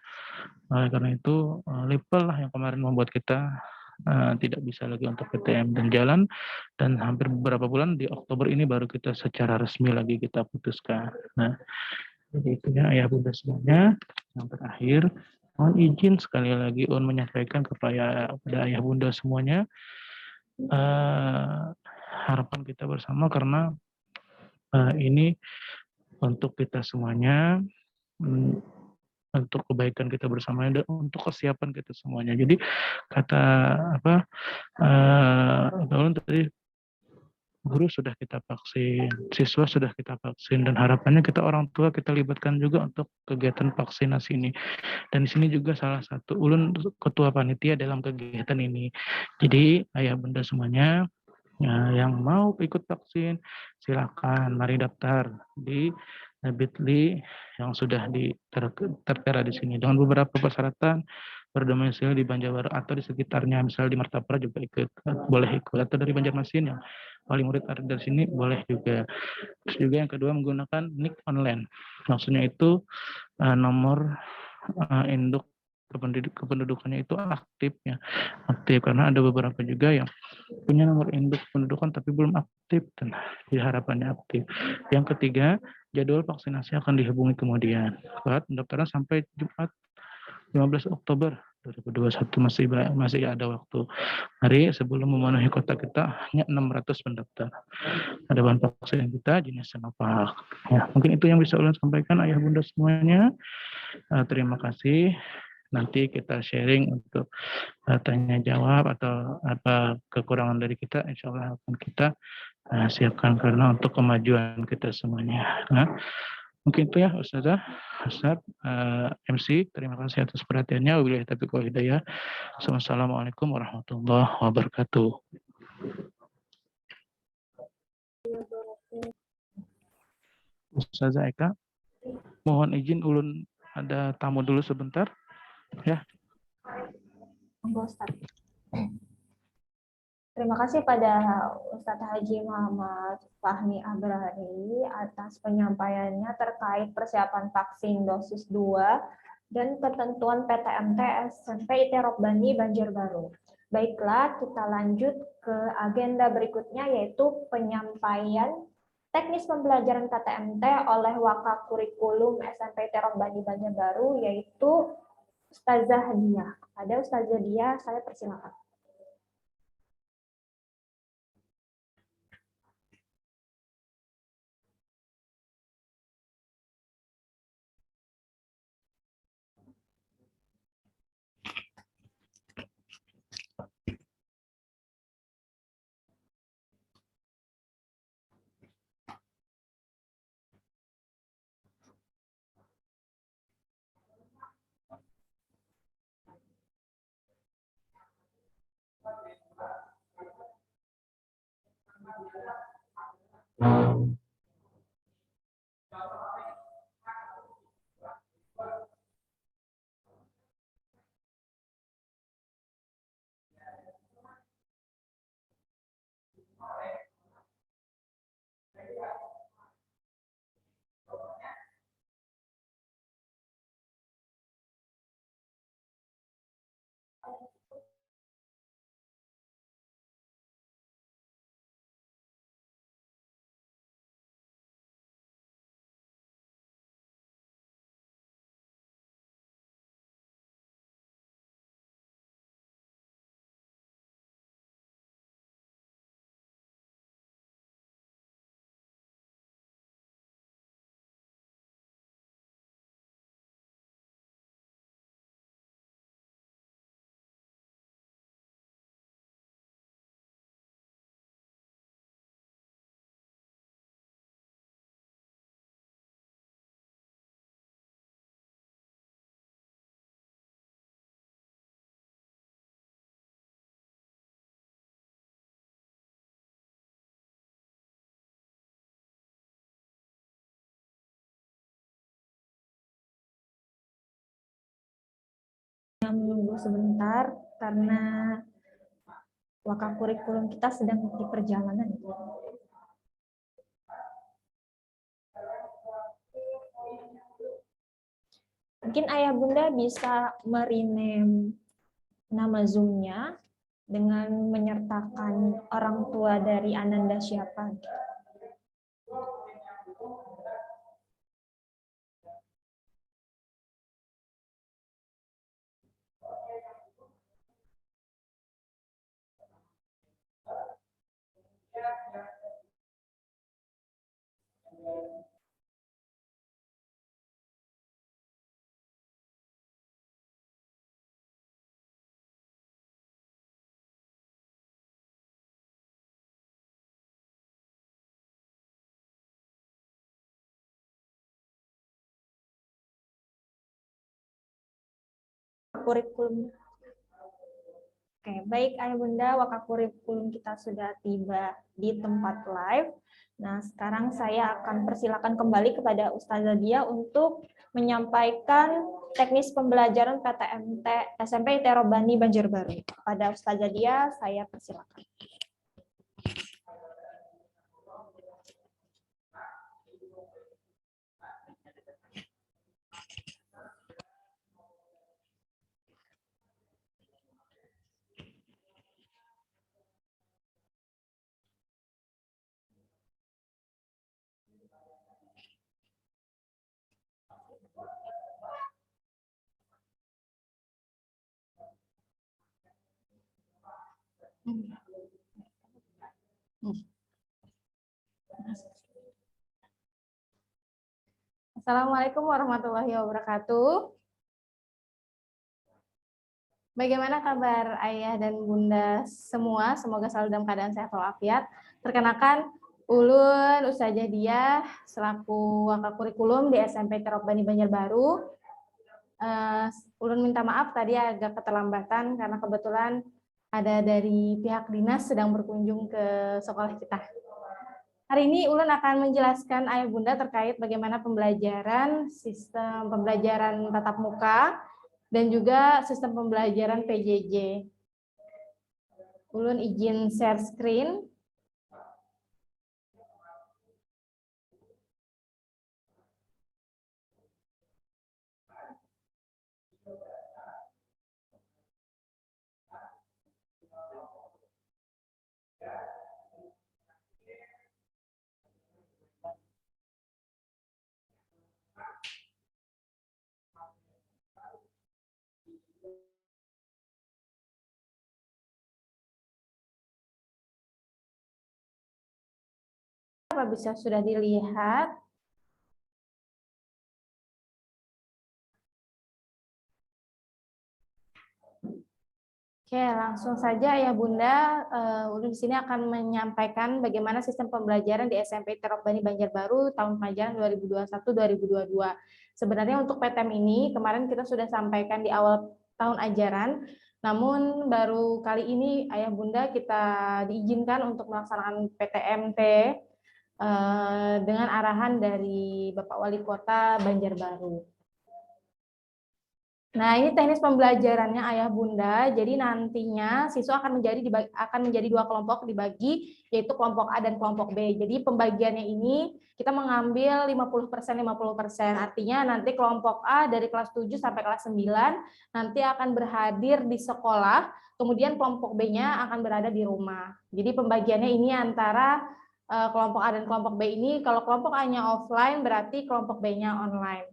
[SPEAKER 5] Oleh karena itu level lah yang kemarin membuat kita tidak bisa lagi untuk PTM dan jalan, dan hampir beberapa bulan di Oktober ini baru kita secara resmi lagi kita putuskan. Nah, jadi itu ya ayah bunda semuanya. Yang terakhir, mohon izin sekali lagi menyampaikan kepada ayah bunda semuanya harapan kita bersama karena ini untuk kita semuanya, untuk kebaikan kita bersama dan untuk kesiapan kita semuanya. Jadi kata tadi, guru sudah kita vaksin, siswa sudah kita vaksin, dan harapannya kita orang tua kita libatkan juga untuk kegiatan vaksinasi ini. Dan di sini juga salah satu ulun ketua panitia dalam kegiatan ini. Jadi ayah bunda semuanya yang mau ikut vaksin silakan mari daftar di Bitly yang sudah tertera di sini dengan beberapa persyaratan, berdomisili di Banjarbaru atau di sekitarnya, misal di Martapura juga boleh ikut, atau dari Banjarmasin yang wali murid ada dari sini boleh juga. Terus juga yang kedua menggunakan nik online, maksudnya itu nomor induk kependudukannya itu aktif karena ada beberapa juga yang punya nomor induk pendudukan tapi belum aktif, dan harapannya aktif. Yang ketiga, jadwal vaksinasi akan dihubungi kemudian. Pendaftaran sampai Jumat 15 Oktober 2021 masih ada waktu. Hari sebelum memenuhi kota kita hanya 600 pendaftar. Ada bahan vaksin kita jenis Sinovac. Ya, mungkin itu yang bisa ulun sampaikan ayah bunda semuanya. Terima kasih. Nanti kita sharing untuk tanya jawab atau apa kekurangan dari kita, insya Allah akan kita siapkan karena untuk kemajuan kita semuanya. Nah, mungkin itu ya Ustazah, Ustaz, MC, terima kasih atas perhatiannya. Wabillahi taufiq wal hidayah. Wassalamualaikum warahmatullahi wabarakatuh. Ustazah Eka, mohon izin ulun ada tamu dulu sebentar. Ya.
[SPEAKER 2] Terima kasih pada Ustadz Haji Muhammad Fahmi Abrari atas penyampaiannya terkait persiapan vaksin dosis 2 dan ketentuan PTMT SMP IT Robbani Banjarbaru. Baiklah, kita lanjut ke agenda berikutnya, yaitu penyampaian teknis pembelajaran PTMT oleh Wakakurikulum SMP IT Robbani Banjarbaru, yaitu Ustazah Dia. Ada Ustazah Dia, saya persilakan. bisa menunggu sebentar karena wakaf kurikulum kita sedang di perjalanan. Mungkin Ayah Bunda bisa merename nama Zoom-nya dengan menyertakan orang tua dari Ananda siapa. Kurikulum. Oke, baik Ayah Bunda, wakaf kurikulum kita sudah tiba di tempat live. Nah, sekarang saya akan persilakan kembali kepada Ustazah Dia untuk menyampaikan teknis pembelajaran PTMT SMP IT Robani Banjarbaru. Pada Ustazah Dia, saya persilakan. Assalamualaikum warahmatullahi wabarakatuh. Bagaimana kabar Ayah dan Bunda semua? Semoga selalu dalam keadaan sehat walafiat. Perkenalkan, Ulun Ustazah Dia selaku wakaf kurikulum di SMP IT Robani Banjarbaru. Ulun minta maaf tadi agak keterlambatan karena kebetulan ada dari pihak dinas sedang berkunjung ke sekolah kita. Hari ini Ulun akan menjelaskan Ayah Bunda terkait bagaimana pembelajaran, sistem pembelajaran tatap muka, dan juga sistem pembelajaran PJJ. Ulun izin share screen. Apa bisa sudah dilihat? Oke, langsung saja ya Bunda. Ulun di sini akan menyampaikan bagaimana sistem pembelajaran di SMP IT Robani Banjarbaru tahun pelajaran 2021-2022. Sebenarnya untuk PTM ini kemarin kita sudah sampaikan di awal tahun ajaran, namun baru kali ini Ayah Bunda kita diizinkan untuk melaksanakan PTMT dengan arahan dari Bapak Wali Kota Banjarbaru. Nah, ini teknis pembelajarannya Ayah Bunda. Jadi nantinya siswa akan menjadi dua kelompok dibagi, yaitu kelompok A dan kelompok B. Jadi pembagiannya ini kita mengambil 50%, 50%. Artinya nanti kelompok A dari kelas 7 sampai kelas 9 nanti akan berhadir di sekolah, kemudian kelompok B-nya akan berada di rumah. Jadi pembagiannya ini antara kelompok A dan kelompok B ini, kalau kelompok A-nya offline berarti kelompok B-nya online.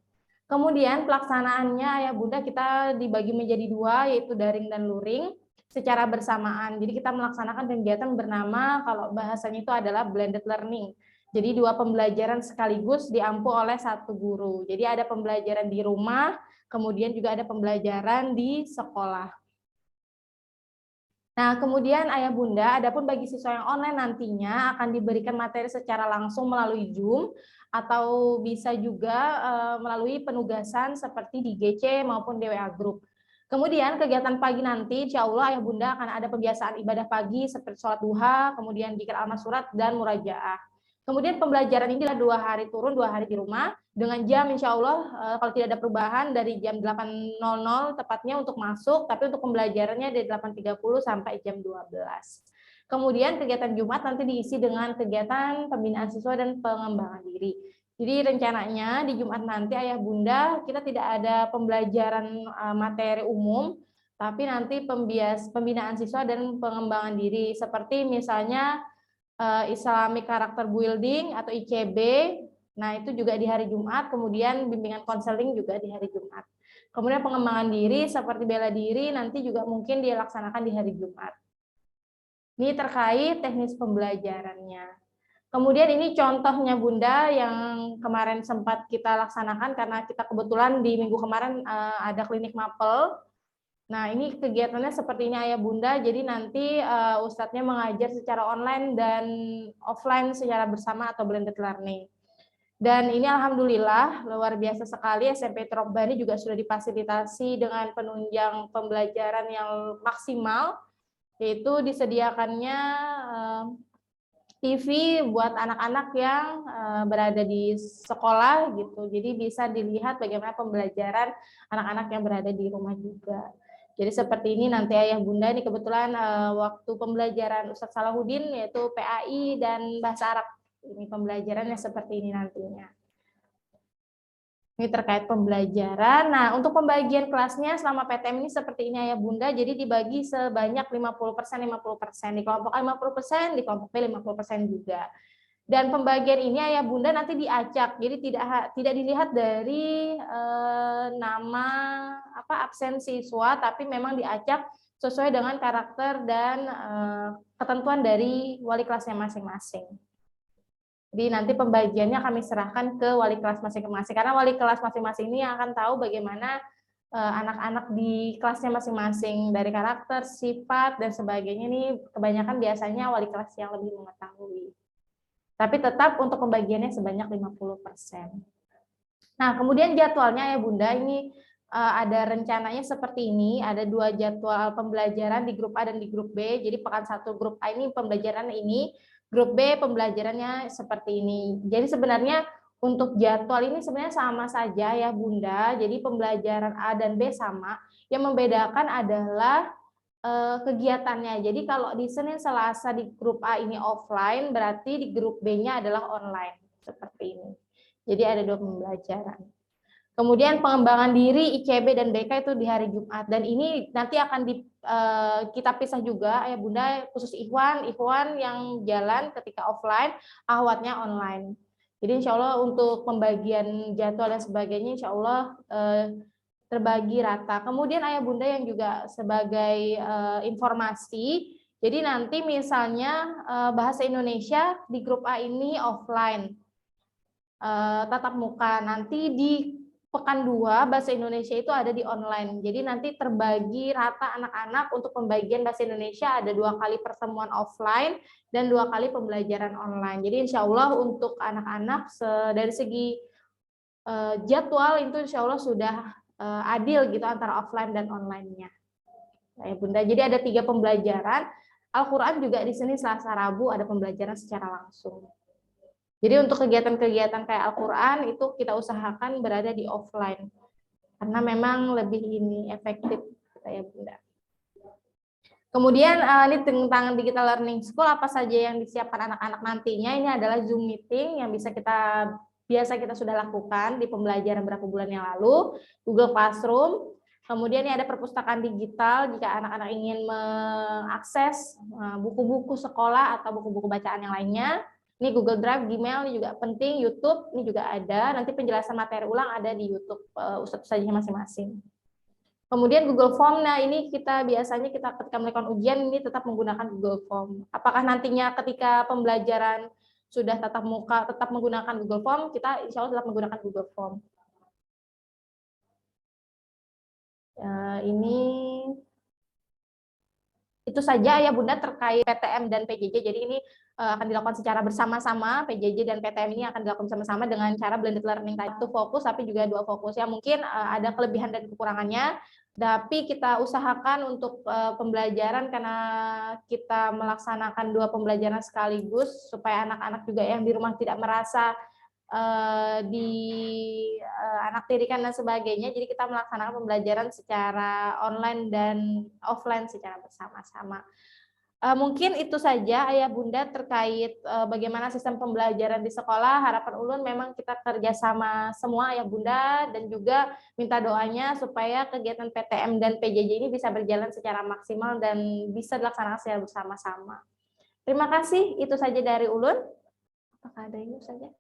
[SPEAKER 2] Kemudian pelaksanaannya ya Bunda kita dibagi menjadi dua, yaitu daring dan luring secara bersamaan. Jadi kita melaksanakan kegiatan bernama, kalau bahasanya itu adalah blended learning. Jadi dua pembelajaran sekaligus diampu oleh satu guru. Jadi ada pembelajaran di rumah, kemudian juga ada pembelajaran di sekolah. Nah, kemudian Ayah Bunda, adapun bagi siswa yang online nantinya akan diberikan materi secara langsung melalui Zoom atau bisa juga melalui penugasan seperti di GC maupun di WA Group. Kemudian kegiatan pagi nanti, insya Allah Ayah Bunda akan ada pembiasaan ibadah pagi seperti sholat duha, kemudian zikir al-surat dan murajaah.
[SPEAKER 6] Kemudian pembelajaran ini adalah 2 hari turun, 2 hari di rumah, dengan jam insya Allah kalau tidak ada perubahan dari jam 8.00 tepatnya untuk masuk, tapi untuk pembelajarannya dari 8.30 sampai jam 12. Kemudian kegiatan Jumat nanti diisi dengan kegiatan pembinaan siswa dan pengembangan diri. Jadi rencananya di Jumat nanti Ayah Bunda kita tidak ada pembelajaran materi umum, tapi nanti pembinaan siswa dan pengembangan diri, seperti misalnya Islamic Character Building atau ICB. Nah, itu juga di hari Jumat, kemudian bimbingan konseling juga di hari Jumat. Kemudian pengembangan diri seperti bela diri nanti juga mungkin dilaksanakan di hari Jumat. Ini terkait teknis pembelajarannya. Kemudian ini contohnya Bunda yang kemarin sempat kita laksanakan karena kita kebetulan di minggu kemarin ada klinik mapel. Nah, ini kegiatannya seperti ini Ayah Bunda, jadi nanti Ustadznya mengajar secara online dan offline secara bersama atau blended learning. Dan ini Alhamdulillah luar biasa sekali, SMP Trokbani juga sudah difasilitasi dengan penunjang pembelajaran yang maksimal, yaitu disediakannya TV buat anak-anak yang berada di sekolah gitu, jadi bisa dilihat bagaimana pembelajaran anak-anak yang berada di rumah juga. Jadi seperti ini nanti Ayah Bunda, ini kebetulan waktu pembelajaran Ustadz Salahuddin yaitu PAI dan Bahasa Arab. Ini pembelajarannya seperti ini nantinya. Ini terkait pembelajaran. Nah, untuk pembagian kelasnya selama PTM ini seperti ini Ayah Bunda, jadi dibagi sebanyak 50%, 50%. Di kelompok A 50%, di kelompok B 50% juga. Dan pembagian ini Ayah Bunda nanti diacak, jadi tidak dilihat dari nama absen siswa, tapi memang diacak sesuai dengan karakter dan ketentuan dari wali kelasnya masing-masing. Jadi nanti pembagiannya kami serahkan ke wali kelas masing-masing, karena wali kelas masing-masing ini akan tahu bagaimana anak-anak di kelasnya masing-masing dari karakter, sifat dan sebagainya. Ini kebanyakan biasanya wali kelas yang lebih mengetahui. Tapi tetap untuk pembagiannya sebanyak 50%. Nah, kemudian jadwalnya ya Bunda, ini ada rencananya seperti ini, ada 2 jadwal pembelajaran di grup A dan di grup B. Jadi pekan 1 grup A ini pembelajaran ini, grup B pembelajarannya seperti ini. Jadi sebenarnya untuk jadwal ini sebenarnya sama saja ya Bunda, jadi pembelajaran A dan B sama, yang membedakan adalah kegiatannya. Jadi kalau di Senin Selasa di grup A ini offline, berarti di grup B-nya adalah online seperti ini. Jadi ada 2 pembelajaran. Kemudian pengembangan diri ICB dan BK itu di hari Jumat, dan ini nanti akan kita pisah juga ya Bunda, khusus Ikhwan yang jalan ketika offline, akhwatnya online. Jadi insya Allah untuk pembagian jadwal dan sebagainya insya Allah terbagi rata. Kemudian Ayah Bunda yang juga sebagai informasi, jadi nanti misalnya bahasa Indonesia di grup A ini offline, tatap muka. Nanti di pekan 2 bahasa Indonesia itu ada di online. Jadi nanti terbagi rata anak-anak untuk pembagian bahasa Indonesia, ada 2 kali pertemuan offline dan 2 kali pembelajaran online. Jadi insya Allah untuk anak-anak dari segi jadwal itu insya Allah sudah adil gitu antara offline dan online-nya. Ya Bunda, jadi ada 3 pembelajaran. Al-Quran juga di sini Selasa Rabu ada pembelajaran secara langsung. Jadi untuk kegiatan-kegiatan kayak Al-Quran itu kita usahakan berada di offline. Karena memang lebih efektif ya Bunda. Kemudian ini tentang Digital Learning School, apa saja yang disiapkan anak-anak nantinya. Ini adalah Zoom meeting yang biasa kita sudah lakukan di pembelajaran beberapa bulan yang lalu, Google Classroom. Kemudian ini ada perpustakaan digital jika anak-anak ingin mengakses buku-buku sekolah atau buku-buku bacaan yang lainnya. Ini Google Drive, Gmail, ini juga penting, YouTube, ini juga ada. Nanti penjelasan materi ulang ada di YouTube ustadz-ustadznya masing-masing. Kemudian Google Form, nah ini biasanya kita ketika melakukan ujian ini tetap menggunakan Google Form. Apakah nantinya ketika pembelajaran sudah tatap muka tetap menggunakan Google Form, kita insya Allah tetap menggunakan Google Form. Ini itu saja ya Bunda terkait PTM dan PJJ. Jadi ini akan dilakukan secara bersama-sama, PJJ dan PTM ini akan dilakukan bersama-sama dengan cara blended learning, itu fokus tapi juga 2 fokus. Ya mungkin ada kelebihan dan kekurangannya. Tapi kita usahakan untuk pembelajaran karena kita melaksanakan 2 pembelajaran sekaligus supaya anak-anak juga yang di rumah tidak merasa anak tirikan dan sebagainya. Jadi kita melaksanakan pembelajaran secara online dan offline secara bersama-sama. Mungkin itu saja Ayah Bunda terkait bagaimana sistem pembelajaran di sekolah. Harapan Ulun memang kita kerjasama semua Ayah Bunda dan juga minta doanya supaya kegiatan PTM dan PJJ ini bisa berjalan secara maksimal dan bisa dilaksanakan secara bersama-sama. Terima kasih, itu saja dari Ulun. Apakah ada ini saja?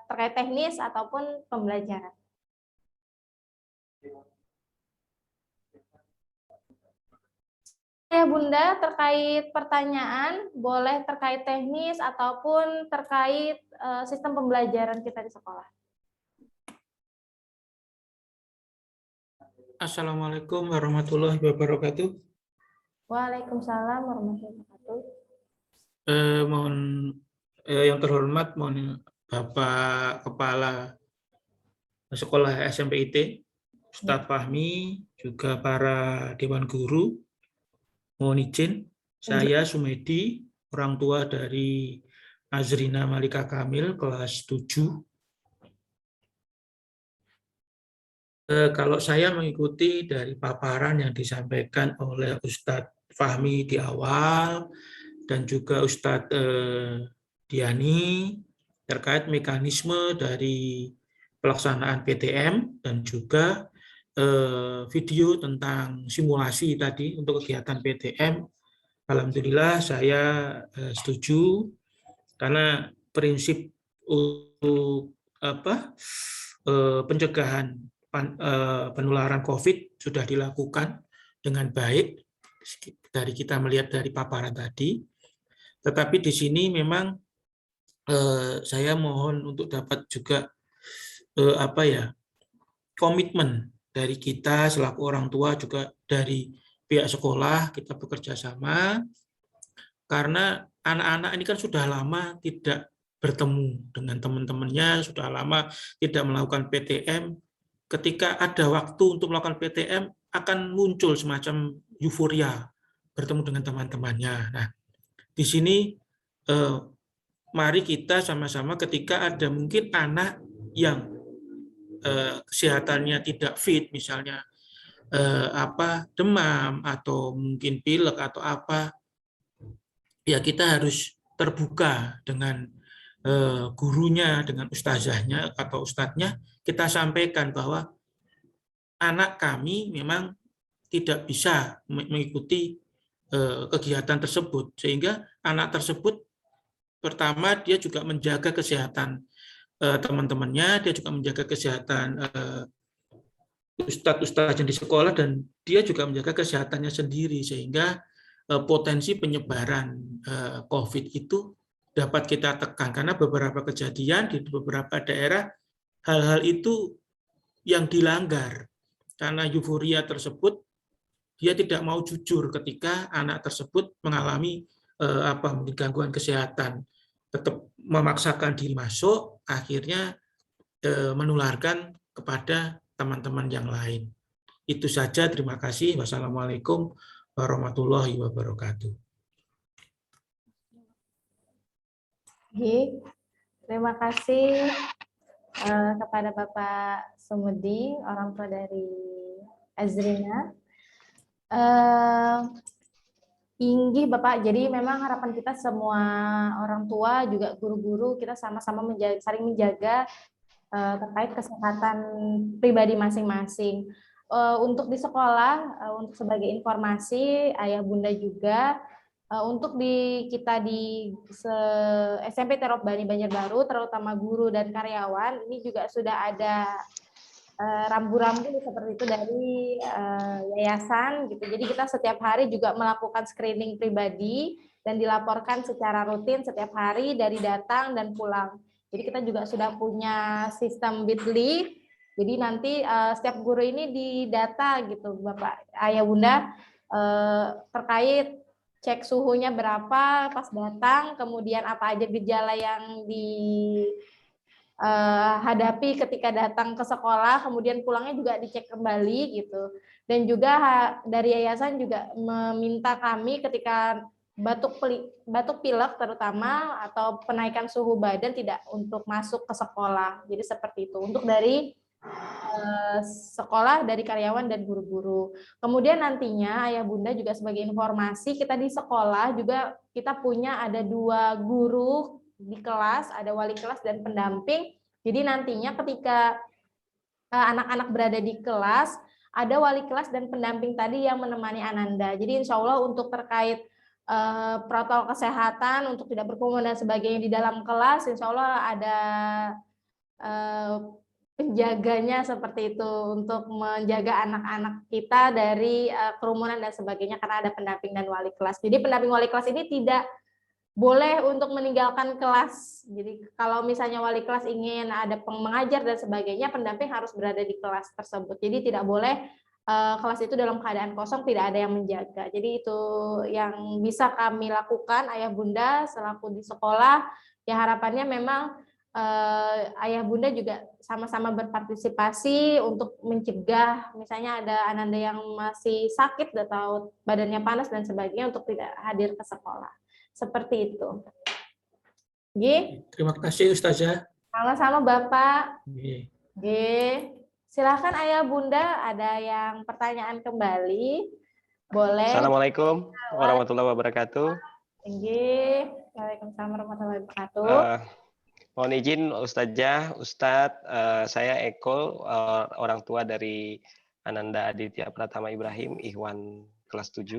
[SPEAKER 6] Terkait teknis ataupun pembelajaran. Ya Bunda, terkait pertanyaan, boleh terkait teknis ataupun terkait sistem pembelajaran kita di sekolah.
[SPEAKER 5] Assalamualaikum warahmatullahi wabarakatuh.
[SPEAKER 6] Waalaikumsalam warahmatullahi wabarakatuh.
[SPEAKER 5] Mohon yang terhormat, mohon Bapak Kepala Sekolah SMP IT, Ustadz Fahmi, juga para Dewan Guru, mohon izin, saya Sumedi, orang tua dari Azrina Malika Kamil, kelas 7. Kalau saya mengikuti dari paparan yang disampaikan oleh Ustadz Fahmi di awal, dan juga Ustadz Diani, terkait mekanisme dari pelaksanaan PTM, dan juga video tentang simulasi tadi untuk kegiatan PTM. Alhamdulillah saya setuju, karena prinsip untuk pencegahan penularan COVID sudah dilakukan dengan baik dari kita melihat dari paparan tadi. Tetapi di sini memang saya mohon untuk dapat juga komitmen dari kita selaku orang tua, juga dari pihak sekolah, kita bekerja sama, karena anak-anak ini kan sudah lama tidak bertemu dengan teman-temannya, sudah lama tidak melakukan PTM. Ketika ada waktu untuk melakukan PTM, akan muncul semacam euforia bertemu dengan teman-temannya. Nah, di sini mari kita sama-sama, ketika ada mungkin anak yang kesehatannya tidak fit, misalnya demam atau mungkin pilek atau apa, ya kita harus terbuka dengan gurunya, dengan ustazahnya atau ustadznya. Kita sampaikan bahwa anak kami memang tidak bisa mengikuti kegiatan tersebut, sehingga anak tersebut pertama dia juga menjaga kesehatan teman-temannya, dia juga menjaga kesehatan ustadz-ustadz yang di sekolah, dan dia juga menjaga kesehatannya sendiri, sehingga potensi penyebaran COVID itu dapat kita tekan. Karena beberapa kejadian di beberapa daerah, hal-hal itu yang dilanggar. Karena euforia tersebut, dia tidak mau jujur ketika anak tersebut mengalami gangguan kesehatan, tetap memaksakan diri masuk, akhirnya menularkan kepada teman-teman yang lain. Itu saja, terima kasih. Wassalamualaikum warahmatullahi wabarakatuh.
[SPEAKER 6] Terima kasih kepada Bapak Sumedi, orang tua dari Azrina. Inggih Bapak, jadi memang harapan kita semua orang tua, juga guru-guru, kita sama-sama saling menjaga terkait kesehatan pribadi masing-masing. Untuk di sekolah, untuk sebagai informasi, Ayah Bunda juga, untuk kita di SMP Terop Bani Banjarbaru, terutama guru dan karyawan, ini juga sudah ada rambu-rambu seperti itu dari yayasan gitu. Jadi kita setiap hari juga melakukan screening pribadi dan dilaporkan secara rutin setiap hari dari datang dan pulang. Jadi kita juga sudah punya sistem Bitly. Jadi nanti setiap guru ini didata gitu, Bapak Ayah Bunda, terkait cek suhunya berapa pas datang, kemudian apa aja gejala yang hadapi ketika datang ke sekolah, kemudian pulangnya juga dicek kembali gitu. Dan juga dari yayasan juga meminta kami ketika batuk pilek terutama atau penaikan suhu badan tidak untuk masuk ke sekolah. Jadi seperti itu untuk dari sekolah, dari karyawan dan guru-guru. Kemudian nantinya Ayah Bunda juga sebagai informasi, kita di sekolah juga kita punya ada 2 guru di kelas, ada wali kelas dan pendamping. Jadi nantinya ketika anak-anak berada di kelas, ada wali kelas dan pendamping tadi yang menemani Ananda. Jadi insya Allah untuk terkait protokol kesehatan, untuk tidak berkerumun dan sebagainya di dalam kelas, insya Allah ada penjaganya seperti itu untuk menjaga anak-anak kita dari kerumunan dan sebagainya karena ada pendamping dan wali kelas. Jadi pendamping wali kelas ini tidak boleh untuk meninggalkan kelas. Jadi kalau misalnya wali kelas ingin ada mengajar dan sebagainya, pendamping harus berada di kelas tersebut. Jadi tidak boleh kelas itu dalam keadaan kosong, tidak ada yang menjaga. Jadi itu yang bisa kami lakukan Ayah Bunda selaku di sekolah. Ya harapannya memang Ayah Bunda juga sama-sama berpartisipasi untuk mencegah misalnya ada Ananda yang masih sakit atau badannya panas dan sebagainya untuk tidak hadir ke sekolah. Seperti itu. G.
[SPEAKER 7] Terima kasih Ustazah.
[SPEAKER 6] Sama-sama Bapak.
[SPEAKER 7] G.
[SPEAKER 6] G. Silakan Ayah Bunda, ada yang pertanyaan kembali. Boleh.
[SPEAKER 8] Assalamualaikum warahmatullahi wabarakatuh.
[SPEAKER 6] G. Waalaikumsalam warahmatullahi wabarakatuh.
[SPEAKER 8] Mohon izin Ustazah, Ustadz, saya Eko, orang tua dari Ananda Aditya Pratama Ibrahim, Ikhwan kelas 7.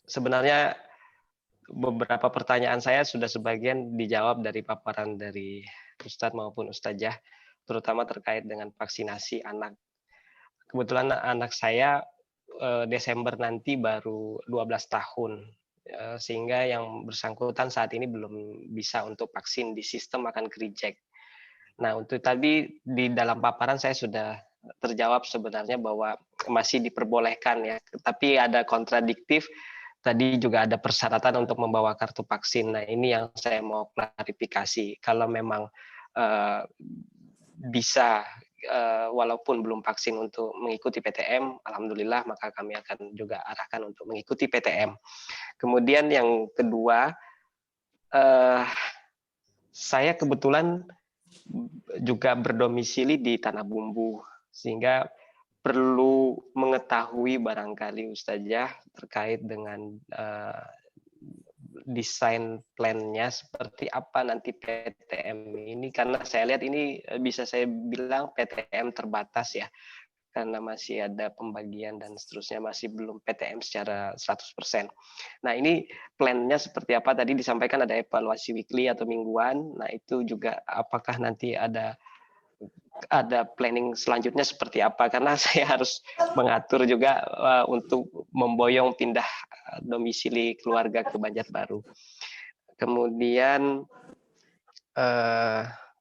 [SPEAKER 8] Sebenarnya beberapa pertanyaan saya sudah sebagian dijawab dari paparan dari Ustadz maupun Ustazah, terutama terkait dengan vaksinasi anak. Kebetulan anak saya Desember nanti baru 12 tahun. Sehingga yang bersangkutan saat ini belum bisa untuk vaksin di sistem akan reject. Nah, untuk tadi di dalam paparan saya sudah terjawab sebenarnya bahwa masih diperbolehkan ya, tapi ada kontradiktif. Tadi juga ada persyaratan untuk membawa kartu vaksin. Nah, ini yang saya mau klarifikasi. Kalau memang bisa walaupun belum vaksin untuk mengikuti PTM, alhamdulillah maka kami akan juga arahkan untuk mengikuti PTM. Kemudian yang kedua, saya kebetulan juga berdomisili di Tanah Bumbu, sehingga perlu mengetahui barangkali Ustazah terkait dengan desain plan-nya seperti apa nanti PTM ini, karena saya lihat ini bisa saya bilang PTM terbatas ya, karena masih ada pembagian dan seterusnya, masih belum PTM secara 100%. Nah, ini plan-nya seperti apa? Tadi disampaikan ada evaluasi weekly atau mingguan. Nah, itu juga apakah nanti ada planning selanjutnya seperti apa? Karena saya harus mengatur juga untuk memboyong pindah domisili keluarga ke Banjarbaru. Kemudian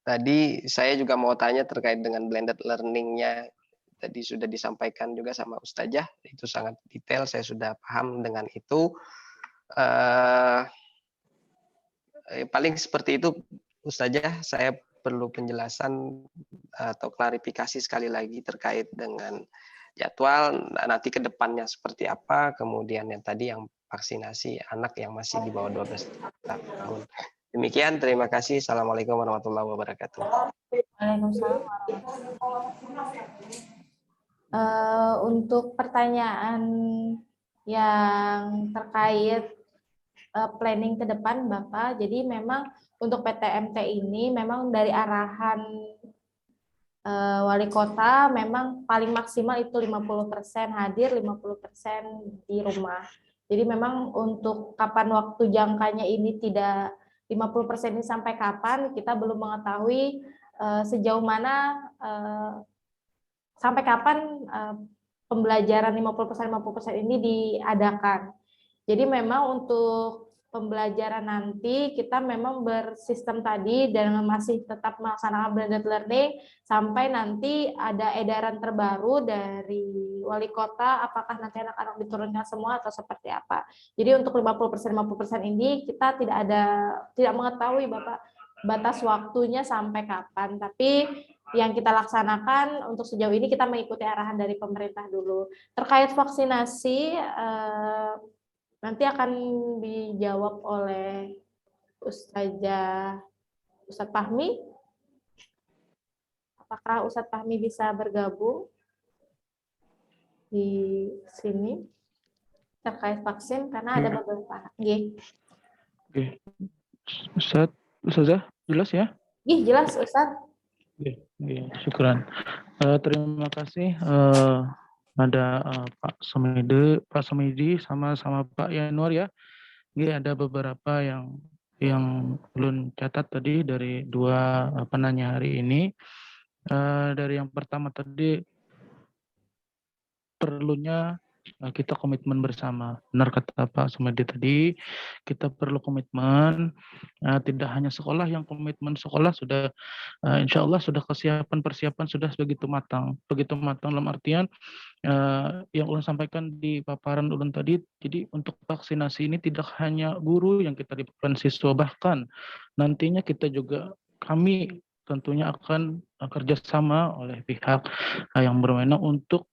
[SPEAKER 8] tadi saya juga mau tanya terkait dengan blended learning-nya. Tadi sudah disampaikan juga sama Ustazah, itu sangat detail, saya sudah paham dengan itu. Paling seperti itu Ustazah, saya perlu penjelasan atau klarifikasi sekali lagi terkait dengan jadwal nanti ke depannya seperti apa, kemudian yang tadi yang vaksinasi anak yang masih di bawah 12 tahun. Demikian, terima kasih. Assalamualaikum warahmatullahi wabarakatuh.
[SPEAKER 6] Waalaikumsalam warahmatullahi wabarakatuh. Untuk pertanyaan yang terkait planning ke depan Bapak, jadi memang untuk PTMT ini memang dari arahan wali kota memang paling maksimal itu 50% hadir, 50% di rumah. Jadi memang untuk kapan waktu jangkanya ini tidak 50% ini sampai kapan kita belum mengetahui sejauh mana sampai kapan pembelajaran 50% ini diadakan. Jadi memang untuk pembelajaran nanti kita memang bersistem tadi dan masih tetap melaksanakan blended learning sampai nanti ada edaran terbaru dari wali kota apakah nanti anak-anak diturunkan semua atau seperti apa. Jadi untuk 50% ini kita tidak mengetahui Bapak batas waktunya sampai kapan, tapi yang kita laksanakan untuk sejauh ini kita mengikuti arahan dari pemerintah dulu. Terkait vaksinasi nanti akan dijawab oleh Ustadz Fahmi. Apakah Ustadz Fahmi bisa bergabung di sini terkait vaksin? Karena ada beberapa.
[SPEAKER 5] Oke. Ustazah, jelas ya?
[SPEAKER 6] Jelas Ustadz.
[SPEAKER 5] Syukran. Terima kasih. Ada Pak Somedi sama Pak Yanuar ya. Ini ada beberapa yang belum catat tadi dari dua penanya hari ini. Dari yang pertama tadi perlunya kita komitmen bersama. Benar kata Pak Somedi tadi, kita perlu komitmen. Tidak hanya sekolah yang komitmen, sekolah sudah insya Allah sudah persiapan sudah begitu matang dalam artian yang ulun sampaikan di paparan ulun tadi. Jadi untuk vaksinasi ini tidak hanya guru yang kita libatkan, siswa, bahkan nantinya kami tentunya akan kerjasama oleh pihak yang berwenang untuk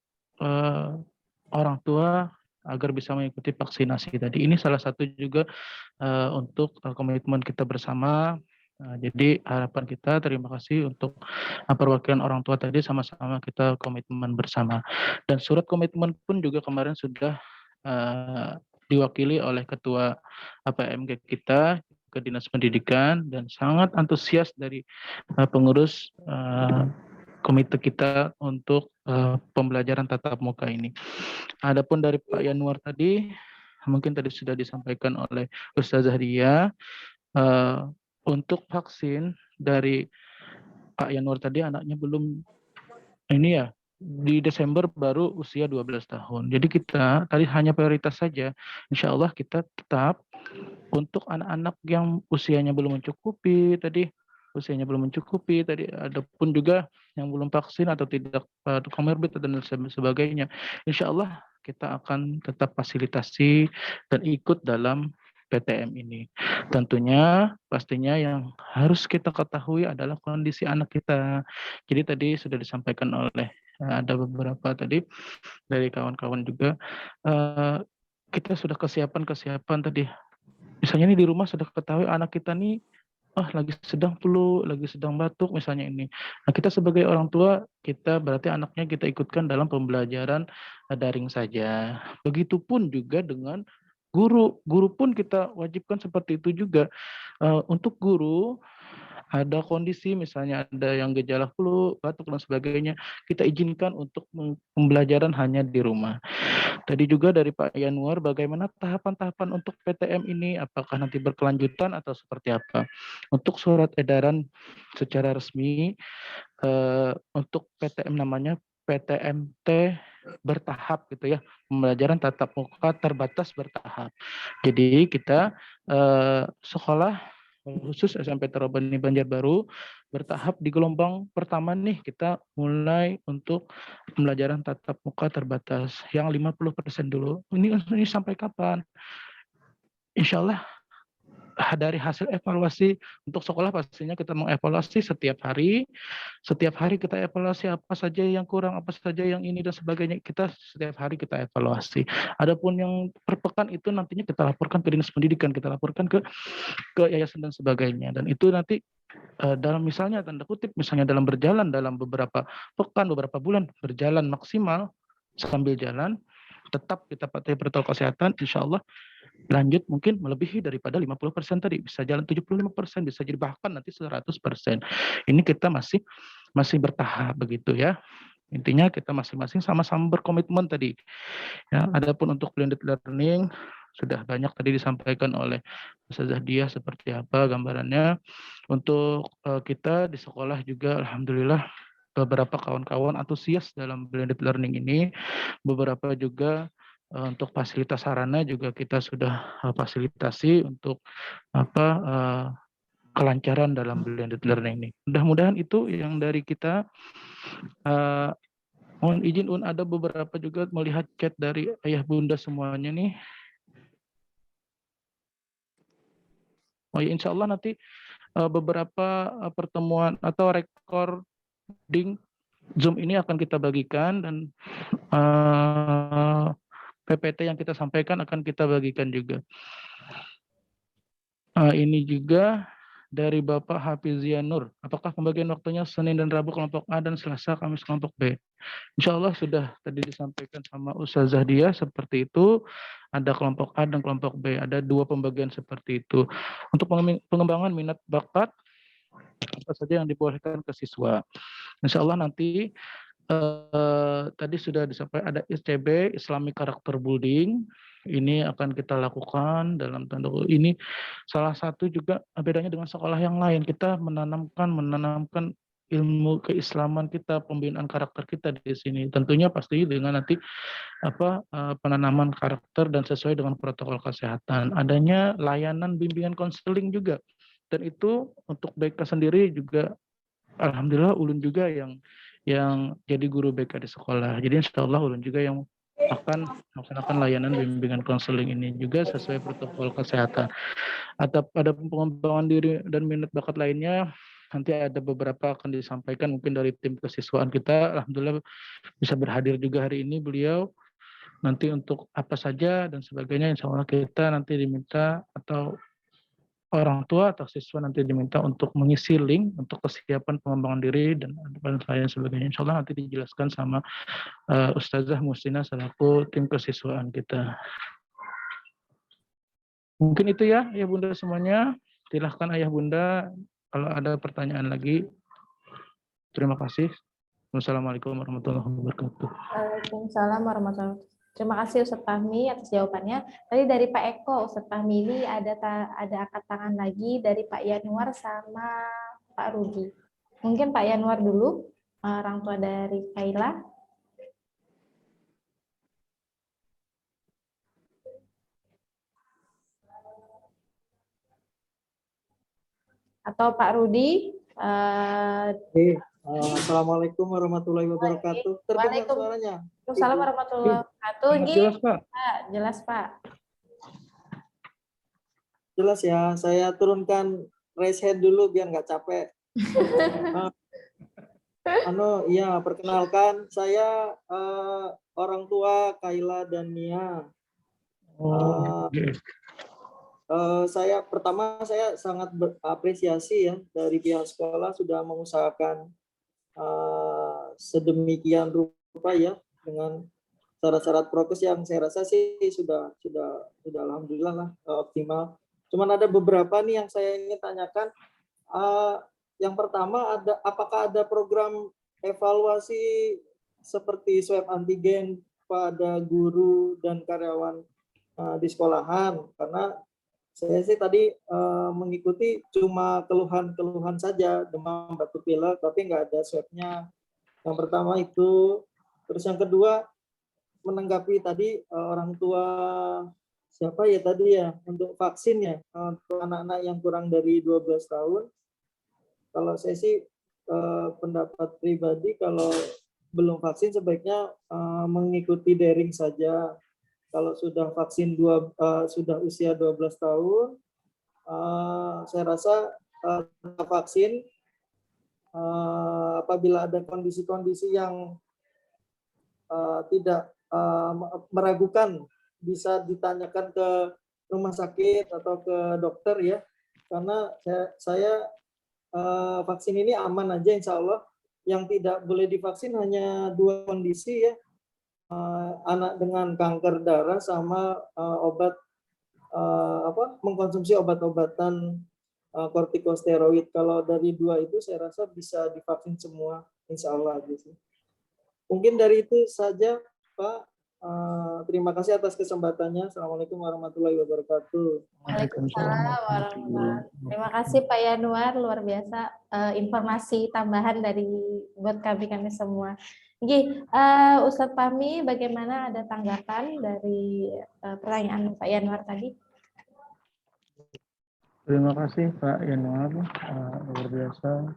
[SPEAKER 5] orang tua agar bisa mengikuti vaksinasi tadi. Ini salah satu juga untuk komitmen kita bersama. Jadi harapan kita, terima kasih untuk perwakilan orang tua tadi, sama-sama kita komitmen bersama. Dan surat komitmen pun juga kemarin sudah diwakili oleh Ketua APMG kita ke Dinas Pendidikan dan sangat antusias dari pengurus komite kita untuk pembelajaran tatap muka ini. Adapun dari Pak Yanuar tadi, mungkin tadi sudah disampaikan oleh Ustazah Dia, untuk vaksin dari Pak Yanuar tadi anaknya belum di Desember baru usia 12 tahun. Jadi kita tadi hanya prioritas saja. Insya Allah kita tetap untuk anak-anak yang usianya belum mencukupi tadi, adapun juga yang belum vaksin atau tidak comorbid dan sebagainya. Insya Allah kita akan tetap fasilitasi dan ikut dalam PTM ini. Tentunya pastinya yang harus kita ketahui adalah kondisi anak kita. Jadi tadi sudah disampaikan oleh ada beberapa tadi dari kawan-kawan juga, kita sudah kesiapan tadi. Misalnya ini di rumah sudah ketahui anak kita nih lagi sedang flu, lagi sedang batuk misalnya ini. Nah, kita sebagai orang tua, kita berarti anaknya kita ikutkan dalam pembelajaran daring saja. Begitupun juga dengan guru. Guru pun kita wajibkan seperti itu juga. Untuk guru, ada kondisi misalnya ada yang gejala flu, batuk dan sebagainya, kita izinkan untuk pembelajaran hanya di rumah. Tadi juga dari Pak Yanuar, bagaimana tahapan-tahapan untuk PTM ini, apakah nanti berkelanjutan atau seperti apa? Untuk surat edaran secara resmi, untuk PTM namanya PTMT bertahap gitu ya, pembelajaran tatap muka terbatas bertahap. Jadi kita sekolah khusus SMP Terobani Banjarbaru bertahap di gelombang pertama nih kita mulai untuk pembelajaran tatap muka terbatas yang 50% dulu. Ini sampai kapan? Insya Allah dari hasil evaluasi untuk sekolah pastinya kita mengevaluasi setiap hari kita evaluasi apa saja yang kurang, apa saja yang ini dan sebagainya, kita setiap hari kita evaluasi. Adapun yang per pekan itu nantinya kita laporkan ke Dinas Pendidikan, kita laporkan ke yayasan dan sebagainya, dan itu nanti dalam misalnya tanda kutip misalnya dalam beberapa pekan, beberapa bulan berjalan maksimal sambil jalan tetap kita patuhi protokol kesehatan, insya Allah lanjut mungkin melebihi daripada 50% tadi, bisa jalan 75%, bisa jadi bahkan nanti 100%. Ini kita masih bertahap begitu ya. Intinya kita masing-masing sama-sama berkomitmen tadi. Ya, adapun untuk blended learning sudah banyak tadi disampaikan oleh Ustazah Diah seperti apa gambarannya. Untuk kita di sekolah juga alhamdulillah beberapa kawan-kawan antusias dalam blended learning ini, beberapa juga untuk fasilitas sarana juga kita sudah fasilitasi untuk kelancaran dalam blended learning ini. Mudah-mudahan itu yang dari kita. Mohon izin ada beberapa juga melihat chat dari ayah bunda semuanya nih. Oh ya, insya Allah nanti beberapa pertemuan atau recording Zoom ini akan kita bagikan dan PPT yang kita sampaikan akan kita bagikan juga. Ini juga dari Bapak Hafizianur. Apakah pembagian waktunya Senin dan Rabu kelompok A dan Selasa Kamis kelompok B? Insya Allah sudah tadi disampaikan sama Ustazah Dia seperti itu. Ada kelompok A dan kelompok B. Ada 2 pembagian seperti itu. Untuk pengembangan minat bakat, apa saja yang dibolehkan ke siswa. Insya Allah nanti tadi sudah disampaikan ada ICB, Islamic Character Building. Ini akan kita lakukan dalam tanda ini salah satu juga bedanya dengan sekolah yang lain. Kita menanamkan ilmu keislaman kita, pembinaan karakter kita di sini. Tentunya pasti dengan nanti penanaman karakter dan sesuai dengan protokol kesehatan. Adanya layanan bimbingan konseling juga. Dan itu untuk BK sendiri juga alhamdulillah ulun juga yang jadi guru BK di sekolah. Jadi insya Allah ulun juga yang akan melaksanakan layanan bimbingan konseling ini juga sesuai protokol kesehatan. Atau ada pengembangan diri dan minat bakat lainnya, nanti ada beberapa akan disampaikan mungkin dari tim kesiswaan kita. Alhamdulillah bisa berhadir juga hari ini beliau. Nanti untuk apa saja dan sebagainya insya Allah kita nanti diminta atau orang tua atau siswa nanti diminta untuk mengisi link untuk kesiapan pengembangan diri dan lain sebagainya. Insya Allah nanti dijelaskan sama Ustazah Mustina selaku tim kesiswaan kita. Mungkin itu ya Ayah Bunda semuanya. Silahkan Ayah Bunda kalau ada pertanyaan lagi. Terima kasih. Wassalamualaikum warahmatullahi wabarakatuh.
[SPEAKER 6] Waalaikumsalam warahmatullahi wabarakatuh. Terima kasih Ustadz Fahmi atas jawabannya. Tadi dari Pak Eko, Ustadz Fahmi ini ada angkat tangan lagi dari Pak Yanuar sama Pak Rudi. Mungkin Pak Yanuar dulu, orang tua dari Kaila. Atau Pak Rudi.
[SPEAKER 7] Assalamualaikum warahmatullahi wabarakatuh. Terdengar suaranya?
[SPEAKER 6] Waalaikumsalam warahmatullahi wabarakatuh.
[SPEAKER 5] Jelas Pak.
[SPEAKER 6] Jelas Pak.
[SPEAKER 7] Jelas ya. Saya turunkan raise hand dulu biar nggak capek. Iya, perkenalkan saya orang tua Kaila dan Nia. Saya sangat berapresiasi ya dari pihak sekolah sudah mengusahakan sedemikian rupa ya dengan syarat-syarat prokes yang saya rasa sih sudah alhamdulillah lah optimal. Cuman ada beberapa nih yang saya ingin tanyakan. Yang pertama apakah ada program evaluasi seperti swab antigen pada guru dan karyawan di sekolahan, karena saya sih tadi mengikuti cuma keluhan-keluhan saja, demam, batuk pilek, tapi nggak ada swabnya. Yang pertama itu. Terus yang kedua, menanggapi tadi orang tua siapa ya tadi ya, untuk vaksin ya, untuk anak-anak yang kurang dari 12 tahun. Kalau saya sih pendapat pribadi, kalau belum vaksin sebaiknya mengikuti daring saja. Kalau sudah vaksin sudah usia 12 tahun, saya rasa vaksin apabila ada kondisi-kondisi yang tidak meragukan, bisa ditanyakan ke rumah sakit atau ke dokter ya, karena saya vaksin ini aman aja insya Allah. Yang tidak boleh divaksin hanya 2 kondisi ya, anak dengan kanker darah sama mengkonsumsi obat-obatan kortikosteroid. Kalau dari 2 itu saya rasa bisa divaksin semua insya Allah gitu. Mungkin dari itu saja Pak. Terima kasih atas kesempatannya. Assalamualaikum warahmatullahi wabarakatuh.
[SPEAKER 6] Waalaikumsalam warahmatullahi. Terima kasih Pak Yanuar, luar biasa informasi tambahan dari buat kami semua. Oke, Ustadz Fahmi, bagaimana, ada tanggapan dari pertanyaan Pak Yanuar tadi?
[SPEAKER 5] Terima kasih Pak Yanuar, luar biasa.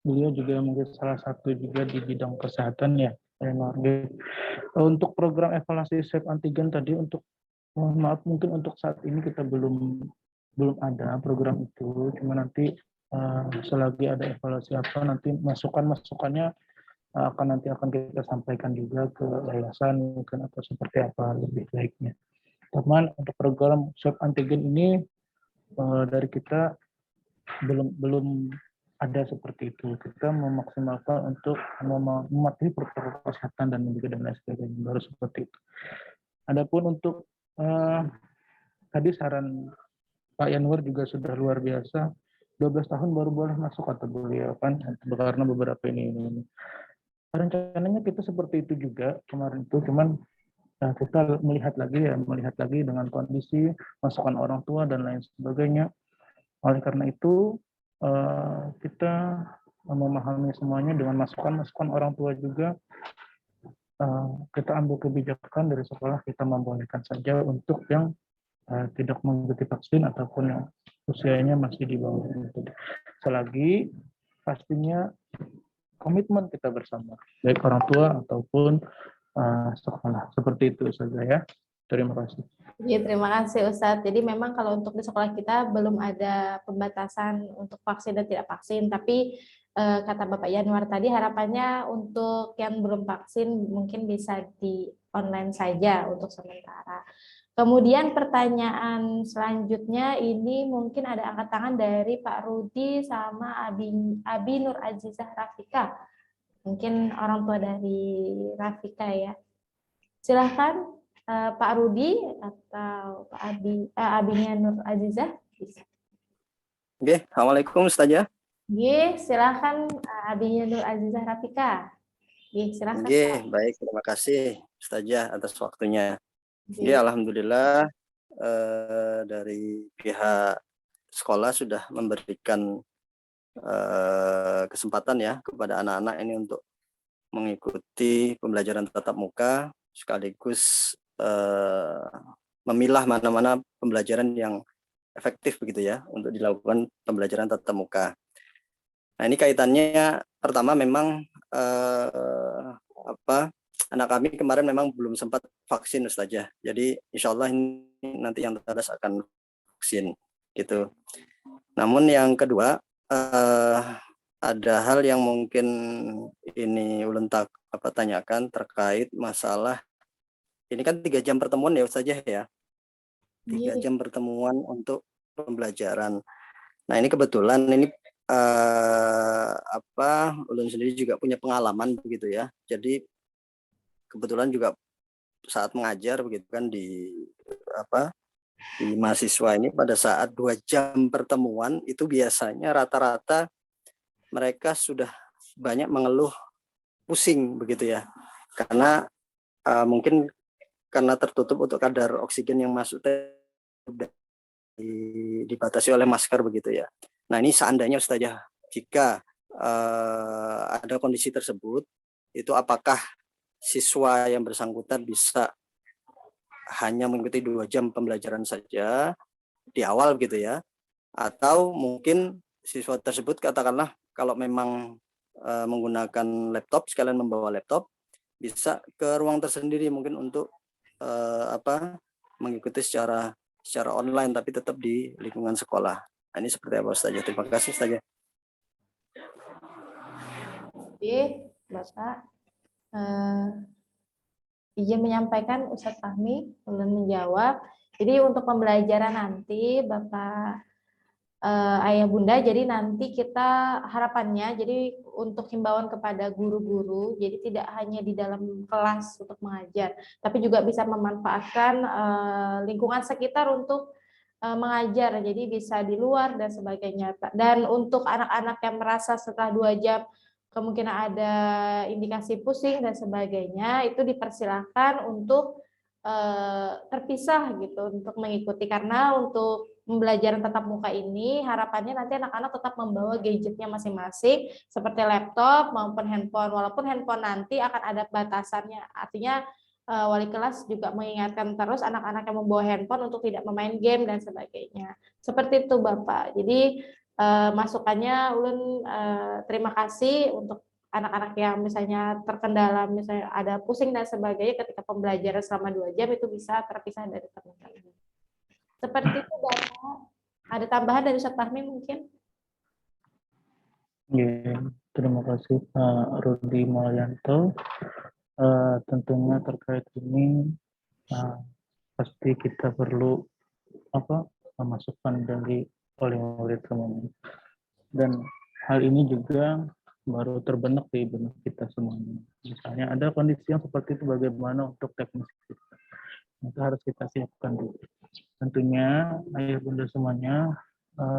[SPEAKER 5] Beliau juga mungkin salah satu juga di bidang kesehatan ya, Pak Yanuar. Untuk program evaluasi swab antigen tadi, mohon maaf mungkin untuk saat ini kita belum ada program itu. Cuma nanti selagi ada evaluasi apa, nanti masukannya akan kita sampaikan juga ke yayasan mungkin atau seperti apa lebih baiknya. Teman, untuk program swab antigen ini dari kita belum ada seperti itu. Kita memaksimalkan untuk mematuhi protokol kesehatan dan juga dan lain sebagainya, baru seperti itu. Adapun untuk tadi saran Pak Yanuar juga sudah luar biasa. 12 tahun baru boleh masuk kata beliau kan, karena beberapa ini. Rencananya kita seperti itu juga kemarin itu, cuman kita melihat lagi dengan kondisi masukan orang tua dan lain sebagainya. Oleh karena itu kita memahami semuanya dengan masukan orang tua juga. Kita ambil kebijakan dari sekolah, kita membolehkan saja untuk yang tidak mengikuti vaksin ataupun yang usianya masih di bawah itu. Selagi pastinya komitmen kita bersama, baik orang tua ataupun sekolah. Seperti itu saja ya. Terima kasih.
[SPEAKER 6] Ya, terima kasih Ustadz. Jadi memang kalau untuk di sekolah kita belum ada pembatasan untuk vaksin dan tidak vaksin, tapi kata Bapak Yanuar tadi harapannya untuk yang belum vaksin mungkin bisa di online saja untuk sementara. Kemudian pertanyaan selanjutnya ini mungkin ada angkat tangan dari Pak Rudi sama Abi Nur Azizah Rafika. Mungkin orang tua dari Rafika ya. Silahkan Pak Rudi atau Pak Abinya Nur Azizah.
[SPEAKER 9] Oke, Assalamualaikum Ustazah.
[SPEAKER 6] Oke, silahkan Abinya Nur Azizah Rafika. Oke, silahkan.
[SPEAKER 9] Oke, baik, terima kasih Ustazah atas waktunya. Ya, alhamdulillah dari pihak sekolah sudah memberikan kesempatan ya kepada anak-anak ini untuk mengikuti pembelajaran tatap muka, sekaligus memilah mana-mana pembelajaran yang efektif begitu ya untuk dilakukan pembelajaran tatap muka. Nah, ini kaitannya pertama memang anak kami kemarin memang belum sempat vaksin Ustazah. Jadi insya Allah ini nanti yang terbatas akan vaksin gitu. Namun yang kedua ada hal yang mungkin ini ulun tanyakan terkait masalah ini kan 3 jam pertemuan ya Ustazah ya. 3 jam pertemuan untuk pembelajaran. Nah, ini kebetulan ini ulun sendiri juga punya pengalaman begitu ya. Jadi kebetulan juga saat mengajar begitu kan di mahasiswa ini pada saat 2 jam pertemuan itu biasanya rata-rata mereka sudah banyak mengeluh pusing begitu ya. Karena mungkin karena tertutup untuk kadar oksigen yang masuk dibatasi oleh masker begitu ya. Nah, ini seandainya Ustazah jika ada kondisi tersebut, itu apakah siswa yang bersangkutan bisa hanya mengikuti 2 jam pembelajaran saja di awal gitu ya, atau mungkin siswa tersebut katakanlah kalau memang menggunakan laptop, sekalian membawa laptop, bisa ke ruang tersendiri mungkin untuk mengikuti secara online tapi tetap di lingkungan sekolah. Nah, ini seperti apa Ustazah? Terima kasih Ustazah.
[SPEAKER 6] Oke, Bapak. Izin menyampaikan Ustadz Fahmi belum menjawab. Jadi untuk pembelajaran nanti Bapak Ayah Bunda, jadi nanti kita harapannya jadi untuk himbauan kepada guru-guru, jadi tidak hanya di dalam kelas untuk mengajar, tapi juga bisa memanfaatkan lingkungan sekitar untuk mengajar, jadi bisa di luar dan sebagainya. Dan untuk anak-anak yang merasa setelah 2 jam kemungkinan ada indikasi pusing dan sebagainya, itu dipersilahkan untuk terpisah gitu untuk mengikuti, karena untuk pembelajaran tatap muka ini harapannya nanti anak-anak tetap membawa gadgetnya masing-masing seperti laptop maupun handphone, walaupun handphone nanti akan ada batasannya, artinya wali kelas juga mengingatkan terus anak-anak yang membawa handphone untuk tidak memain game dan sebagainya. Seperti itu Bapak. Jadi masukannya Ulun terima kasih untuk anak-anak yang misalnya terkendala, misalnya ada pusing dan sebagainya ketika pembelajaran selama 2 jam itu bisa terpisah dari teman-teman. Seperti itu Bapak. Ada tambahan dari Ustadz Fahmi mungkin?
[SPEAKER 5] Ya, terima kasih Pak Rudi Mulyanto. Tentunya terkait ini pasti kita perlu masukan dari oleh murid semuanya. Dan hal ini juga baru terbenak di benak kita semuanya. Misalnya ada kondisi yang seperti itu, bagaimana untuk teknis kita. Itu harus kita siapkan dulu. Tentunya ayah bunda semuanya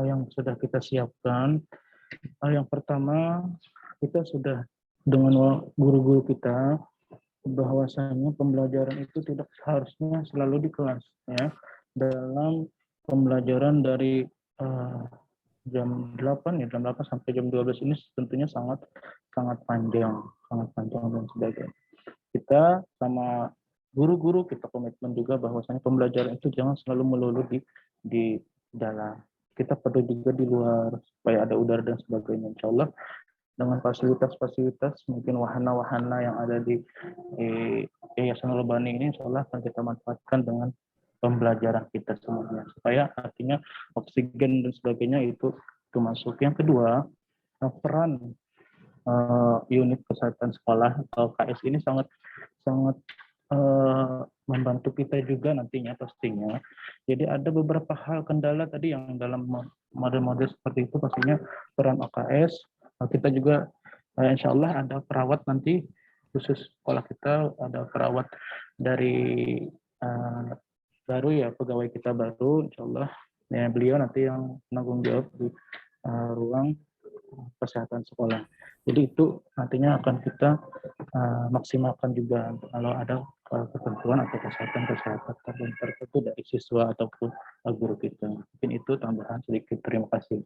[SPEAKER 5] yang sudah kita siapkan. Yang pertama, kita sudah dengan guru-guru kita bahwasanya pembelajaran itu tidak seharusnya selalu di kelas, ya. Dalam pembelajaran dari jam 8 sampai jam 12 ini tentunya sangat panjang dan sebagainya. Kita sama guru-guru kita komitmen juga bahwasanya pembelajaran itu jangan selalu melulu di dalam. Kita perlu juga di luar supaya ada udara dan sebagainya. Insya Allah dengan fasilitas-fasilitas mungkin wahana-wahana yang ada di Yayasan Al-Albani ini insya Allah akan kita manfaatkan dengan pembelajaran kita semuanya, supaya artinya oksigen dan sebagainya itu masuk. Yang kedua, peran unit kesehatan sekolah atau KS ini sangat membantu kita juga nantinya pastinya. Jadi ada beberapa hal kendala tadi yang dalam model-model seperti itu, pastinya peran OKS. Kita juga insya Allah ada perawat nanti khusus sekolah kita, ada perawat dari baru ya, pegawai kita baru insya Allah ya, beliau nanti yang menanggung jawab di ruang kesehatan sekolah. Jadi itu nantinya akan kita maksimalkan juga kalau ada ketentuan atau kesehatan tertentu dari siswa ataupun guru kita. Mungkin itu tambahan sedikit. Terima kasih.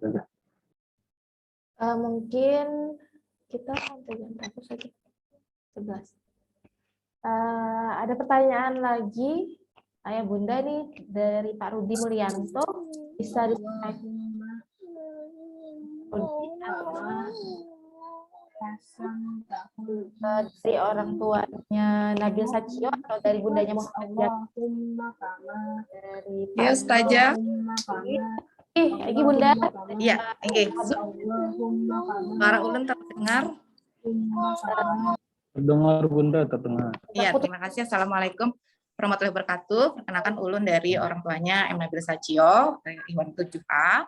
[SPEAKER 6] Mungkin kita sampai jam berapa saja? 11. Ada pertanyaan lagi, Ayah Bunda nih dari Pak Rudi Mulyanto, bisa disampaikan dari orang tuanya Nabil Sacio atau dari bundanya Muhammad dari Pak
[SPEAKER 10] ya Ustazah.
[SPEAKER 6] Lagi Bunda.
[SPEAKER 10] Iya, oke. Suara ulun terdengar.
[SPEAKER 5] Terdengar Bunda, terdengar.
[SPEAKER 10] Iya, terima kasih. Assalamualaikum warahmatullahi wabarakatuh. Perkenalkan ulun dari orang tuanya M. Nabil Sacio, Iwan 7A.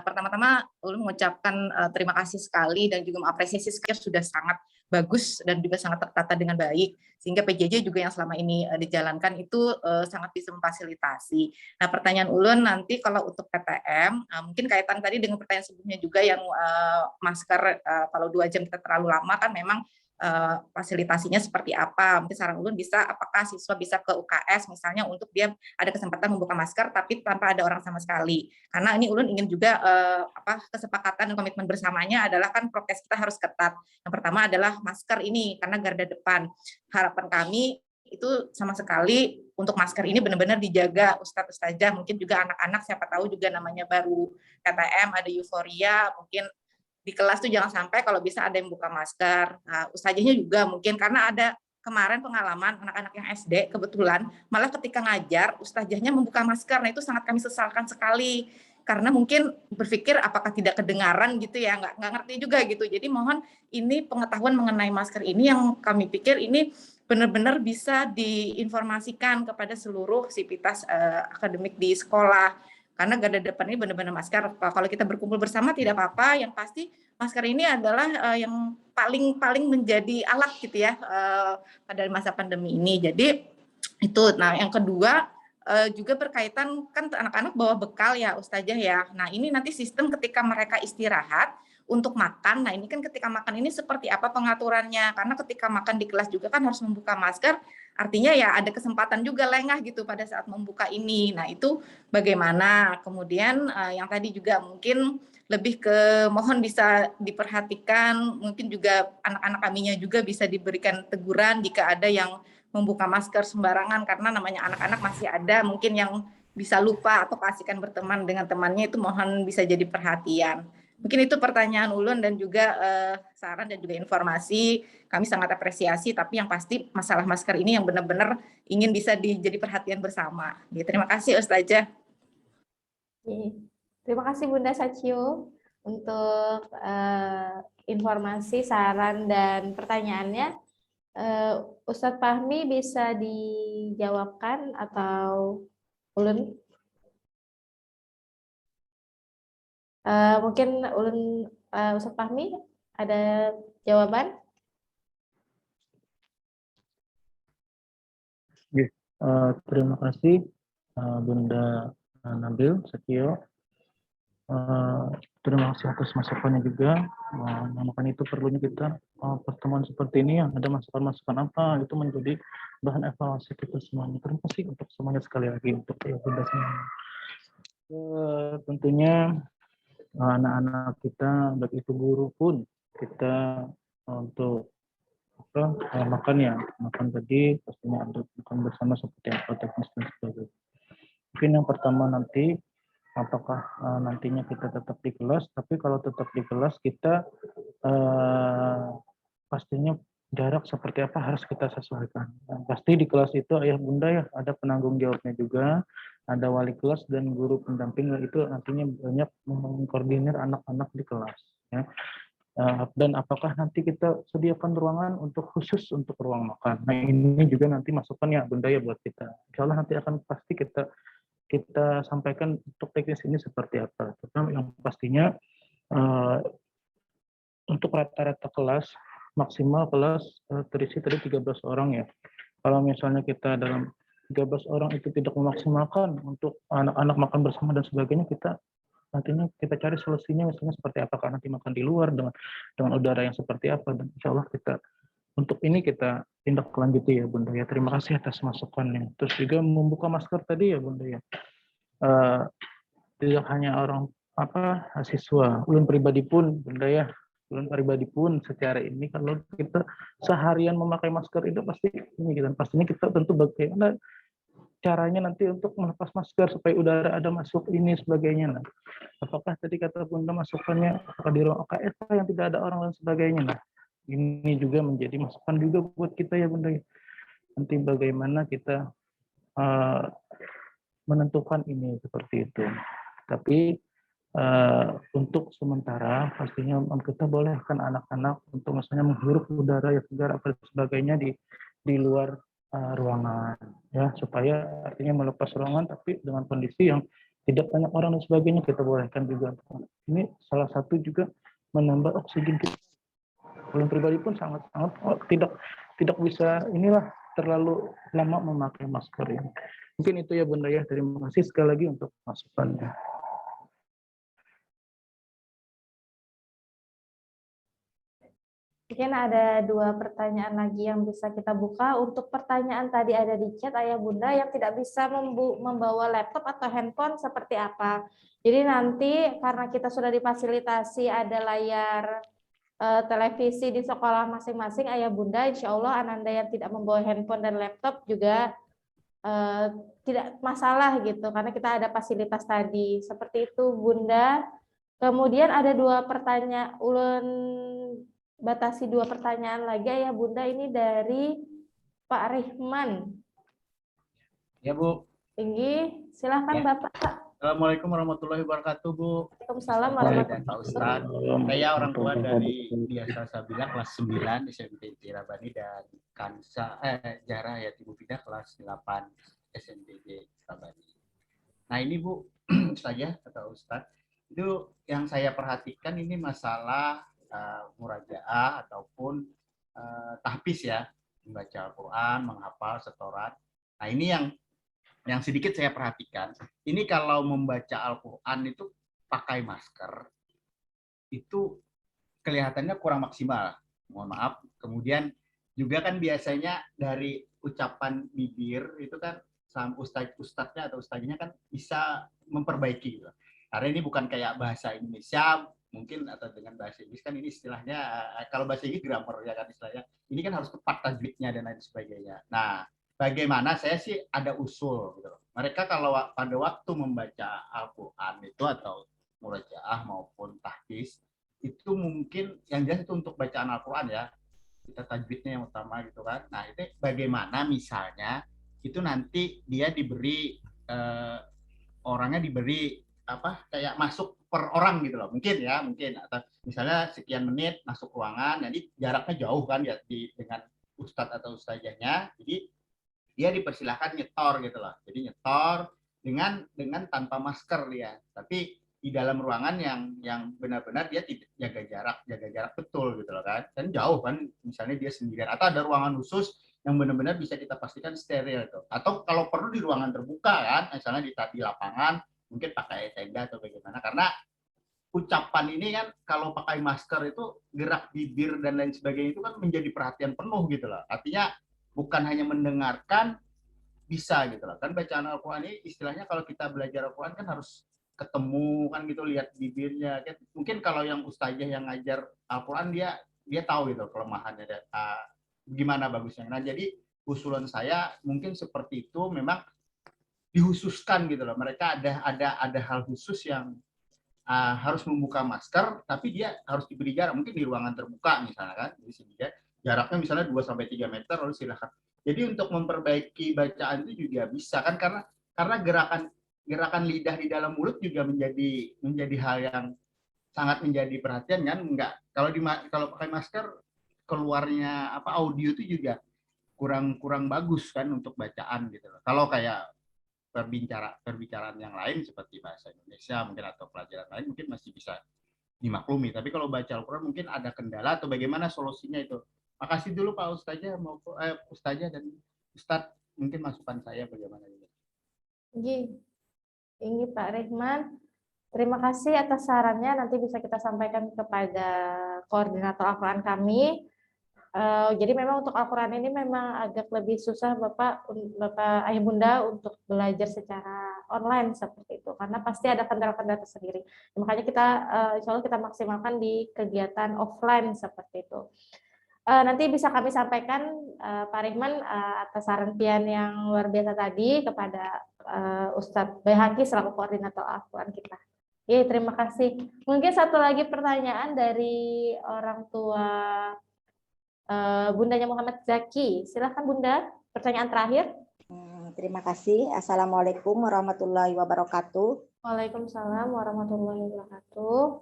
[SPEAKER 10] Pertama-tama ulun mengucapkan terima kasih sekali dan juga mengapresiasi sudah sangat bagus dan juga sangat tertata dengan baik, sehingga PJJ juga yang selama ini dijalankan itu sangat bisa memfasilitasi. Nah, pertanyaan ulun nanti kalau untuk PTM, mungkin kaitan tadi dengan pertanyaan sebelumnya juga yang masker kalau 2 jam kita terlalu lama kan memang fasilitasinya seperti apa. Mungkin saran ulun bisa, apakah siswa bisa ke UKS misalnya untuk dia ada kesempatan membuka masker tapi tanpa ada orang sama sekali. Karena ini ulun ingin juga kesepakatan dan komitmen bersamanya adalah kan prokes kita harus ketat. Yang pertama adalah masker ini karena garda depan. Harapan kami itu sama sekali untuk masker ini benar-benar dijaga Ustadz Ustazah, mungkin juga anak-anak siapa tahu juga namanya baru PTM ada euforia, mungkin di kelas tuh jangan sampai kalau bisa ada yang buka masker. Nah, ustazahnya juga mungkin karena ada kemarin pengalaman anak-anak yang SD kebetulan malah ketika ngajar ustazahnya membuka masker. Nah, itu sangat kami sesalkan sekali karena mungkin berpikir apakah tidak kedengaran gitu ya, nggak ngerti juga gitu. Jadi mohon ini pengetahuan mengenai masker ini yang kami pikir ini benar-benar bisa diinformasikan kepada seluruh sivitas akademik di sekolah. Karena garda depan ini benar-benar masker. Kalau kita berkumpul bersama tidak apa-apa, yang pasti masker ini adalah yang paling menjadi alat gitu ya pada masa pandemi ini. Jadi itu. Nah, yang kedua juga berkaitan kan anak-anak bawa bekal ya Ustazah ya. Nah ini nanti sistem ketika mereka istirahat untuk makan, nah ini kan ketika makan ini seperti apa pengaturannya? Karena ketika makan di kelas juga kan harus membuka masker, artinya ya ada kesempatan juga lengah gitu pada saat membuka ini. Nah itu bagaimana? Kemudian yang tadi juga mungkin lebih ke mohon bisa diperhatikan, mungkin juga anak-anak kaminya juga bisa diberikan teguran jika ada yang membuka masker sembarangan, karena namanya anak-anak masih ada mungkin yang bisa lupa atau keasikan berteman dengan temannya, itu mohon bisa jadi perhatian. Mungkin itu pertanyaan Ulun dan juga saran dan juga informasi. Kami sangat apresiasi, tapi yang pasti masalah masker ini yang benar-benar ingin bisa jadi perhatian bersama. Terima kasih Ustazah.
[SPEAKER 6] Terima kasih Bunda Sacio untuk informasi, saran, dan pertanyaannya. Ustadz Fahmi bisa dijawabkan atau Ulun? Mungkin Ulun, Ustadz Fahmi ada jawaban?
[SPEAKER 5] Terima kasih Bunda Nabil Satio. Terima kasih atas masukannya juga. Makanya itu perlunya kita pertemuan seperti ini yang ada masukan-masukan apa itu menjadi bahan evaluasi kita semuanya. Terima kasih untuk semuanya sekali lagi untuk Bunda semuanya. Tentunya anak-anak kita baik itu guru pun kita untuk makan tadi pastinya ada makan bersama seperti apa teknis dan sebagainya. Mungkin yang pertama nanti apakah nantinya kita tetap di kelas, tapi kalau tetap di kelas kita pastinya jarak seperti apa harus kita sesuaikan. Pasti di kelas itu ayah bunda ya ada penanggung jawabnya juga, ada wali kelas dan guru pendamping itu nantinya banyak mengkoordinir anak-anak di kelas. Ya. Dan apakah nanti kita sediakan ruangan untuk khusus untuk ruang makan. Nah ini juga nanti masukan ya bunda ya buat kita. Insya Allah nanti akan pasti kita sampaikan untuk teknis ini seperti apa. Terutama yang pastinya untuk rata-rata kelas maksimal kelas terisi tadi 13 orang ya. Kalau misalnya kita dalam 13 orang itu tidak memaksimalkan untuk anak-anak makan bersama dan sebagainya, kita nantinya kita cari solusinya misalnya seperti apakah nanti makan di luar dengan udara yang seperti apa, dan insya Allah kita untuk ini kita tindak lanjuti ya Bunda ya. Terima kasih atas masukannya. Terus juga membuka masker tadi ya Bunda ya. Tidak hanya orang siswa, ulun pribadi pun Bunda ya. Ulun pribadi pun secara ini kalau kita seharian memakai masker itu pasti ini dan pastinya kita tentu bagaimana caranya nanti untuk melepas masker supaya udara ada masuk ini sebagainya. Nah, apakah tadi kata Bunda masukannya apakah di ruang OKS yang tidak ada orang dan sebagainya. Nah, ini juga menjadi masukan juga buat kita ya Bunda. Nanti bagaimana kita menentukan ini seperti itu. Tapi untuk sementara pastinya kita bolehkan anak-anak untuk misalnya menghirup udara ya segar apa sebagainya di luar ruangan ya, supaya artinya melepas ruangan tapi dengan kondisi yang tidak banyak orang dan sebagainya kita bolehkan juga. Ini salah satu juga menambah oksigen kita. Ulun pribadi pun sangat-sangat tidak bisa inilah terlalu lama memakai masker ini. Mungkin itu ya Bunda ya. Terima kasih sekali lagi untuk masukannya.
[SPEAKER 6] Mungkin ada 2 pertanyaan lagi yang bisa kita buka. Untuk pertanyaan tadi ada di chat ayah bunda yang tidak bisa membawa laptop atau handphone seperti apa. Jadi nanti karena kita sudah difasilitasi ada layar televisi di sekolah masing-masing ayah bunda, insya Allah ananda yang tidak membawa handphone dan laptop juga tidak masalah gitu, karena kita ada fasilitas tadi. Seperti itu bunda. Kemudian ada 2 pertanyaan, ulun batasi 2 pertanyaan lagi ya Bunda, ini dari Pak Rihman.
[SPEAKER 11] Ya Bu.
[SPEAKER 6] Tinggi, silahkan ya. Bapak.
[SPEAKER 11] Assalamualaikum warahmatullahi wabarakatuh Bu.
[SPEAKER 6] Waalaikumsalam warahmatullahi
[SPEAKER 11] wabarakatuh. Ustaz, saya orang tua dari Biasa Sabila kelas 9 SMP Tirabani dan Jara Yatim Mufidah kelas 8 SMPG Tirabani. Nah ini Bu, saya atau Ustaz, itu yang saya perhatikan ini masalah murajaah ataupun tahfiz ya, membaca Al-Quran, menghafal setoran. Nah ini yang yang sedikit saya perhatikan, ini kalau membaca Al-Quran itu pakai masker, itu kelihatannya kurang maksimal. Mohon maaf. Kemudian juga kan biasanya dari ucapan bibir itu kan ustadznya atau ustadznya kan bisa memperbaiki gitu. Karena ini bukan kayak bahasa Indonesia mungkin, atau dengan bahasa Inggris kan ini istilahnya, kalau bahasa Inggris grammar ya kan istilahnya. Ini kan harus tepat tajwidnya dan lain sebagainya. Nah, bagaimana, saya sih ada usul gitu. Mereka kalau pada waktu membaca Al-Quran itu atau murajaah maupun tahfiz, itu mungkin yang jelas itu untuk bacaan Al-Quran ya, kita tajwidnya yang utama gitu kan. Nah itu bagaimana misalnya itu nanti dia diberi orangnya diberi apa kayak masuk per orang gitu loh, mungkin ya, mungkin, atau misalnya sekian menit masuk ruangan, jadi jaraknya jauh kan ya dengan ustadz atau ustazahnya, jadi dia dipersilahkan nyetor gitu loh, jadi nyetor dengan tanpa masker dia, tapi di dalam ruangan yang benar-benar dia tidak jaga jarak betul gitu loh kan, dan jauh kan, misalnya dia sendirian, atau ada ruangan khusus yang benar-benar bisa kita pastikan steril itu, atau kalau perlu di ruangan terbuka kan, misalnya di lapangan, mungkin pakai tenda atau bagaimana, karena ucapan ini kan kalau pakai masker itu gerak bibir dan lain sebagainya itu kan menjadi perhatian penuh gitu loh, artinya bukan hanya mendengarkan, bisa gitu loh kan, bacaan Al-Quran ini istilahnya kalau kita belajar Al-Quran kan harus ketemu kan gitu, lihat bibirnya kan. Mungkin kalau yang ustazah yang ngajar Al-Quran dia tahu gitu kelemahannya, gimana bagusnya. Nah jadi usulan saya mungkin seperti itu, memang dihususkan gitu loh, mereka ada hal khusus yang harus membuka masker, tapi dia harus diberi jarak, mungkin di ruangan terbuka misalnya kan, di sini ya jaraknya misalnya 2-3 meter, lalu silakan. Jadi untuk memperbaiki bacaan itu juga bisa kan, karena gerakan lidah di dalam mulut juga menjadi hal yang sangat menjadi perhatian kan. Enggak, kalau pakai masker keluarnya apa audio itu juga kurang bagus kan untuk bacaan gitu loh. Kalau kayak perbicaraan yang lain seperti bahasa Indonesia mungkin atau pelajaran lain mungkin masih bisa dimaklumi, tapi kalau baca Al-Quran mungkin ada kendala, atau bagaimana solusinya itu. Makasih dulu Pak Ustazah maupun Ustazah dan Ustadz, mungkin masukan saya bagaimana ini.
[SPEAKER 6] Ini Pak Rehman, terima kasih atas sarannya, nanti bisa kita sampaikan kepada koordinator Al-Quran kami. Jadi memang untuk Al-Quran ini memang agak lebih susah Bapak Ayah Bunda untuk belajar secara online seperti itu, karena pasti ada kendala-kendala tersendiri. Makanya kita insya Allah kita maksimalkan di kegiatan offline seperti itu. Nanti bisa kami sampaikan Pak Rehman atas saran pian yang luar biasa tadi kepada Ustadz Baihaqi selaku koordinator Al-Quran kita. Terima kasih. Mungkin satu lagi pertanyaan dari orang tua Bundanya Muhammad Zaki. Silakan Bunda, pertanyaan terakhir.
[SPEAKER 12] Terima kasih. Assalamualaikum warahmatullahi wabarakatuh.
[SPEAKER 6] Waalaikumsalam warahmatullahi wabarakatuh.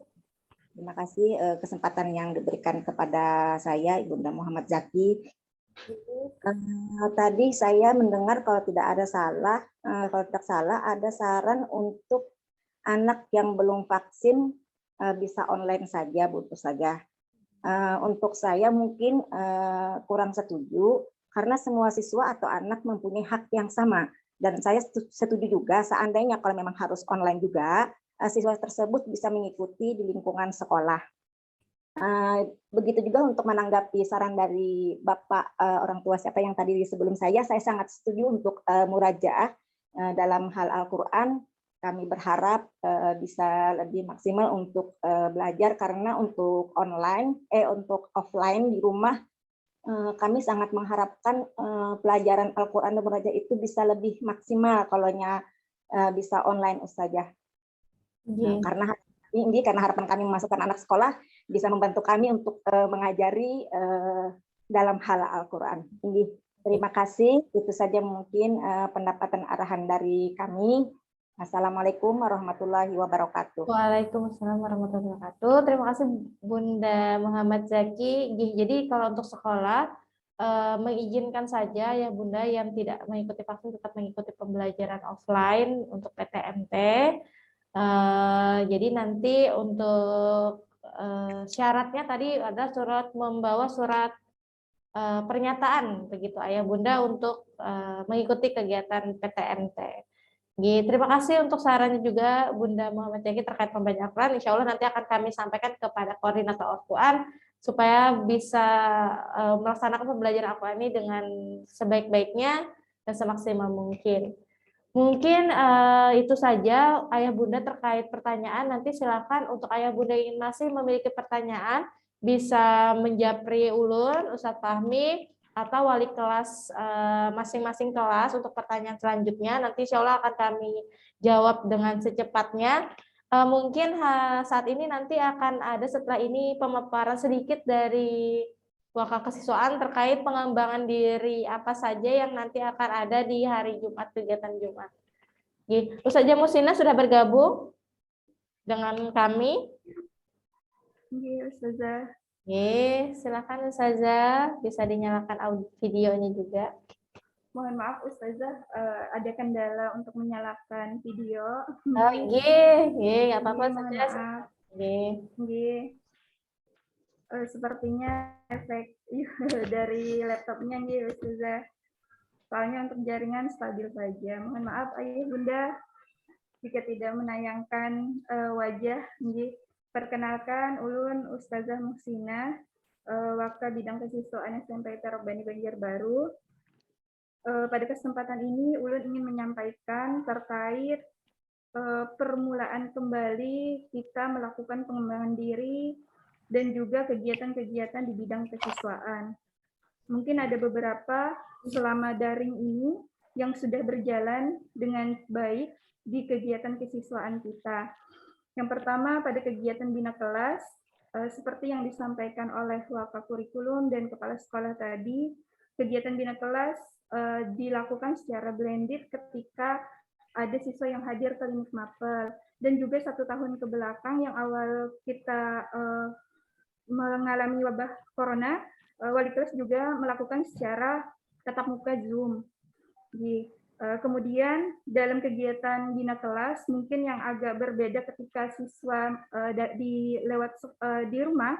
[SPEAKER 12] Terima kasih kesempatan yang diberikan kepada saya, Ibunda Muhammad Zaki. Tadi saya mendengar kalau tidak salah ada saran untuk anak yang belum vaksin bisa online saja, Bu Ustazah. Untuk saya mungkin kurang setuju, karena semua siswa atau anak mempunyai hak yang sama. Dan saya setuju juga seandainya kalau memang harus online juga, siswa tersebut bisa mengikuti di lingkungan sekolah. Begitu juga untuk menanggapi saran dari Bapak orang tua siapa yang tadi sebelum saya sangat setuju untuk murajaah dalam hal Al-Quran. Kami berharap bisa lebih maksimal untuk belajar, karena untuk untuk offline di rumah kami sangat mengharapkan pelajaran Al-Quran dan Murajaah itu bisa lebih maksimal kalau bisa online Ustazah. Karena harapan kami memasukkan anak sekolah bisa membantu kami untuk mengajari dalam hal Al-Quran. Terima kasih, itu saja mungkin pendapat dan arahan dari kami. Assalamualaikum warahmatullahi wabarakatuh.
[SPEAKER 6] Waalaikumsalam warahmatullahi wabarakatuh. Terima kasih Bunda Muhammad Zaki. Jadi kalau untuk sekolah mengizinkan saja ya Bunda yang tidak mengikuti vaksin tetap mengikuti pembelajaran offline untuk PTMT. Jadi nanti untuk syaratnya tadi ada membawa surat pernyataan begitu Ayah Bunda untuk mengikuti kegiatan PTMT. Terima kasih untuk sarannya juga Bunda Muhammad Yaki terkait pembajakan. Insya Allah nanti akan kami sampaikan kepada koordinator Al-Quran supaya bisa melaksanakan pembelajaran Al-Quran ini dengan sebaik-baiknya dan semaksimal mungkin. Mungkin itu saja Ayah Bunda terkait pertanyaan. Nanti silakan untuk Ayah Bunda yang masih memiliki pertanyaan bisa menjapri Ulun, Ustadz Fahmi, atau wali kelas masing-masing kelas untuk pertanyaan selanjutnya. Nanti insya Allah akan kami jawab dengan secepatnya. Mungkin saat ini nanti akan ada setelah ini pemaparan sedikit dari Wakil Kesiswaan terkait pengembangan diri apa saja yang nanti akan ada di hari Jumat, kegiatan Jumat. Ustazah Musina sudah bergabung dengan kami.
[SPEAKER 13] Iya, Ustazah.
[SPEAKER 6] Silakan Ustazah, bisa dinyalakan videonya juga.
[SPEAKER 13] Mohon maaf Ustazah, ada kendala untuk menyalakan video.
[SPEAKER 6] Nggak apa-apa
[SPEAKER 13] Ustazah. Sepertinya efek dari laptopnya Ustazah. Soalnya untuk jaringan stabil saja. Mohon maaf Ayah Bunda jika tidak menayangkan wajah. Perkenalkan Ulun Ustazah Muhsina, Wakil Bidang Kesiswaan SMP Rabbani Banjarbaru. Pada kesempatan ini Ulun ingin menyampaikan terkait permulaan kembali kita melakukan pengembangan diri dan juga kegiatan-kegiatan di bidang kesiswaan. Mungkin ada beberapa selama daring ini yang sudah berjalan dengan baik di kegiatan kesiswaan kita. Yang pertama pada kegiatan bina kelas, seperti yang disampaikan oleh Wakil Kurikulum dan Kepala Sekolah tadi, kegiatan bina kelas dilakukan secara blended ketika ada siswa yang hadir ke klinik mapel, dan juga 1 tahun ke belakang yang awal kita mengalami wabah corona, wali kelas juga melakukan secara tatap muka Zoom. Kemudian dalam kegiatan bina kelas mungkin yang agak berbeda ketika siswa di rumah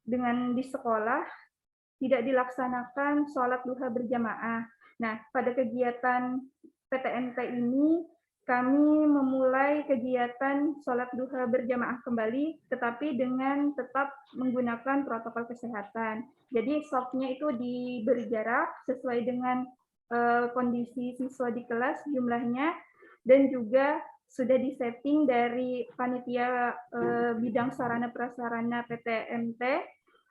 [SPEAKER 13] dengan di sekolah tidak dilaksanakan sholat duha berjamaah. Nah, pada kegiatan PTMT ini kami memulai kegiatan sholat duha berjamaah kembali, tetapi dengan tetap menggunakan protokol kesehatan. Jadi shofnya itu diberi jarak sesuai dengan kondisi siswa di kelas jumlahnya, dan juga sudah disetting dari panitia bidang sarana prasarana PTMT,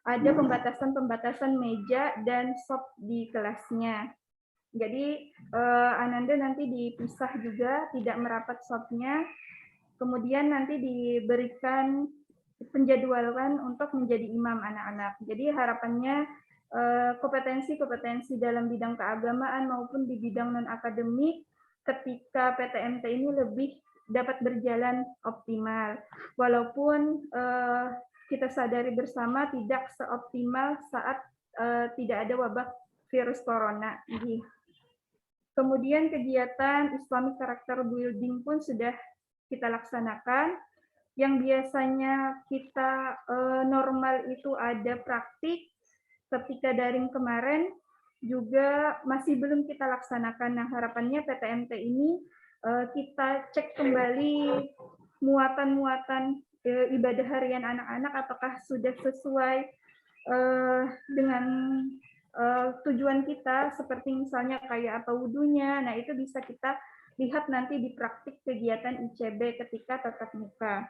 [SPEAKER 13] ada pembatasan meja dan shop di kelasnya. Jadi Ananda nanti dipisah juga, tidak merapat shopnya. Kemudian nanti diberikan penjadwalan untuk menjadi imam anak-anak. Jadi harapannya kompetensi dalam bidang keagamaan maupun di bidang non-akademik ketika PTMT ini lebih dapat berjalan optimal. Walaupun kita sadari bersama tidak seoptimal saat tidak ada wabah virus corona. Kemudian kegiatan Islamic Character Building pun sudah kita laksanakan. Yang biasanya kita normal itu ada praktik, ketika daring kemarin juga masih belum kita laksanakan. Nah, harapannya PTMT ini kita cek kembali muatan-muatan ibadah harian anak-anak apakah sudah sesuai dengan tujuan kita, seperti misalnya kayak apa wudunya. Nah, itu bisa kita lihat nanti di praktik kegiatan ICB ketika tatap muka.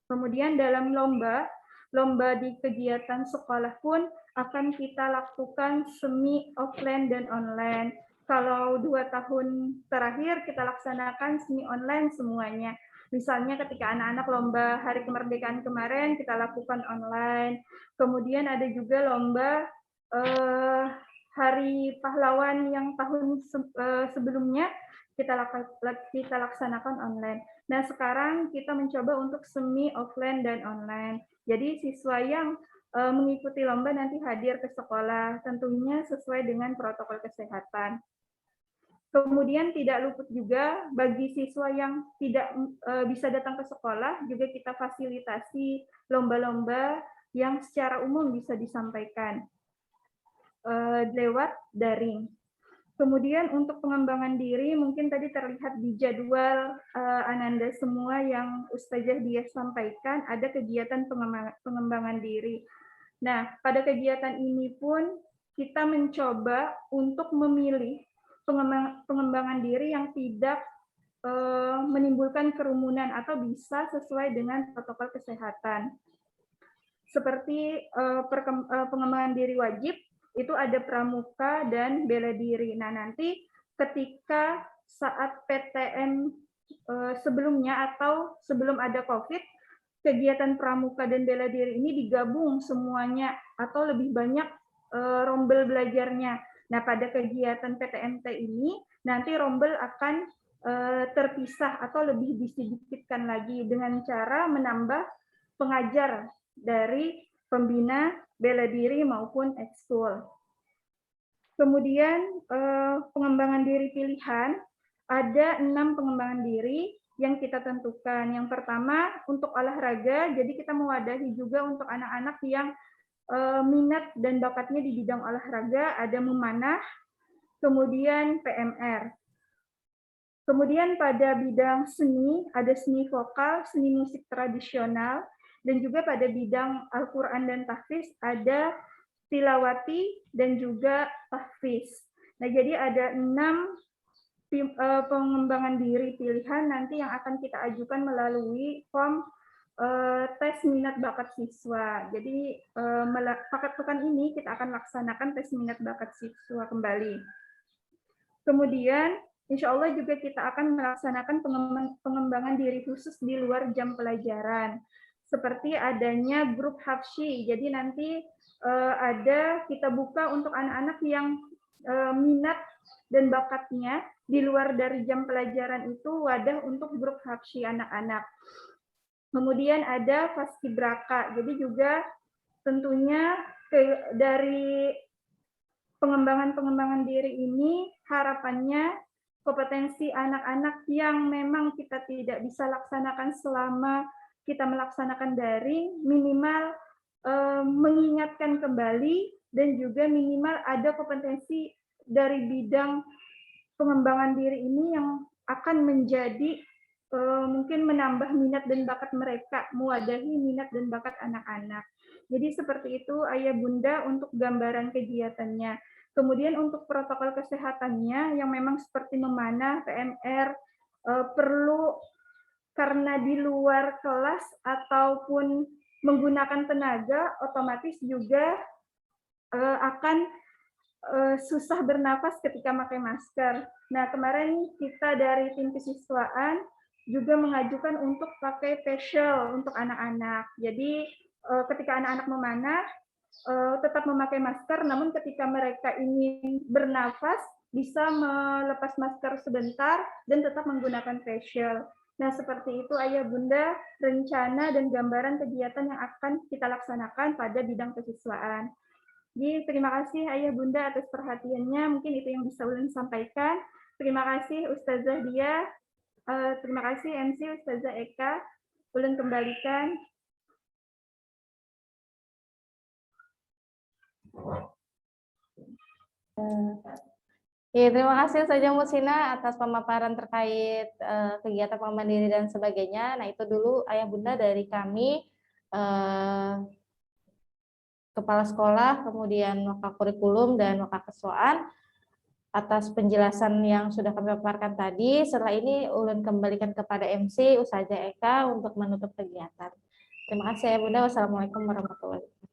[SPEAKER 13] Kemudian dalam lomba di kegiatan sekolah pun akan kita lakukan semi offline dan online. Kalau 2 tahun terakhir kita laksanakan semi online semuanya. Misalnya ketika anak-anak lomba Hari Kemerdekaan kemarin kita lakukan online. Kemudian ada juga lomba Hari Pahlawan yang tahun sebelumnya kita laksanakan online. Nah, sekarang kita mencoba untuk semi offline dan online. Jadi siswa yang mengikuti lomba nanti hadir ke sekolah, tentunya sesuai dengan protokol kesehatan. Kemudian tidak luput juga bagi siswa yang tidak bisa datang ke sekolah, juga kita fasilitasi lomba-lomba yang secara umum bisa disampaikan. lewat daring. Kemudian untuk pengembangan diri mungkin tadi terlihat di jadwal Ananda semua yang Ustazah Dia sampaikan ada kegiatan pengembangan diri. Nah, pada kegiatan ini pun kita mencoba untuk memilih pengembangan diri yang tidak menimbulkan kerumunan atau bisa sesuai dengan protokol kesehatan. Seperti pengembangan diri wajib, itu ada pramuka dan bela diri. Nah, nanti ketika saat PTM sebelumnya atau sebelum ada COVID, kegiatan pramuka dan bela diri ini digabung semuanya atau lebih banyak rombel belajarnya. Nah, pada kegiatan PTMT ini, nanti rombel akan terpisah atau lebih disedikitkan lagi dengan cara menambah pengajar dari pembina bela diri maupun ekskul. Kemudian pengembangan diri pilihan, ada 6 pengembangan diri yang kita tentukan. Yang pertama untuk olahraga, jadi kita mewadahi juga untuk anak-anak yang minat dan bakatnya di bidang olahraga, ada memanah, kemudian PMR. Kemudian pada bidang seni, ada seni vokal, seni musik tradisional, dan juga pada bidang Al-Quran dan tahfiz ada tilawati dan juga tahfiz. Nah, jadi ada 6 pengembangan diri pilihan nanti yang akan kita ajukan melalui form tes minat bakat siswa. Jadi pekan ini kita akan laksanakan tes minat bakat siswa kembali. Kemudian insya Allah juga kita akan melaksanakan pengembangan diri khusus di luar jam pelajaran. Seperti adanya grup hafsyi. Jadi nanti ada kita buka untuk anak-anak yang minat dan bakatnya di luar dari jam pelajaran itu wadah untuk grup hafsyi anak-anak. Kemudian ada paskibraka. Jadi juga tentunya dari pengembangan diri ini harapannya kompetensi anak-anak yang memang kita tidak bisa laksanakan selama kita melaksanakan daring, minimal mengingatkan kembali dan juga minimal ada kompetensi dari bidang pengembangan diri ini yang akan menjadi mungkin menambah minat dan bakat mereka, mewadahi minat dan bakat anak-anak. Jadi seperti itu Ayah Bunda untuk gambaran kegiatannya. Kemudian untuk protokol kesehatannya yang memang seperti memanah, PMR, perlu karena di luar kelas ataupun menggunakan tenaga, otomatis juga akan susah bernafas ketika pakai masker. Nah, kemarin kita dari tim kesiswaan juga mengajukan untuk pakai facial untuk anak-anak. Jadi ketika anak-anak memanah, tetap memakai masker, namun ketika mereka ingin bernafas, bisa melepas masker sebentar dan tetap menggunakan facial. Nah, seperti itu Ayah Bunda rencana dan gambaran kegiatan yang akan kita laksanakan pada bidang kesiswaan. Jadi terima kasih Ayah Bunda atas perhatiannya, mungkin itu yang bisa Ulun sampaikan. Terima kasih Ustazah Dia, terima kasih MC Ustazah Eka, Ulun kembalikan.
[SPEAKER 6] Ya, terima kasih Ustazah Muhsinah atas pemaparan terkait kegiatan pengembangan diri dan sebagainya. Nah, itu dulu Ayah Bunda dari kami, Kepala Sekolah, kemudian Wakil Kurikulum dan Wakil Kesiswaan atas penjelasan yang sudah kami paparkan tadi. Setelah ini ulun kembalikan kepada MC Ustazah Eka untuk menutup kegiatan. Terima kasih Ayah Bunda. Wassalamualaikum warahmatullahi wabarakatuh.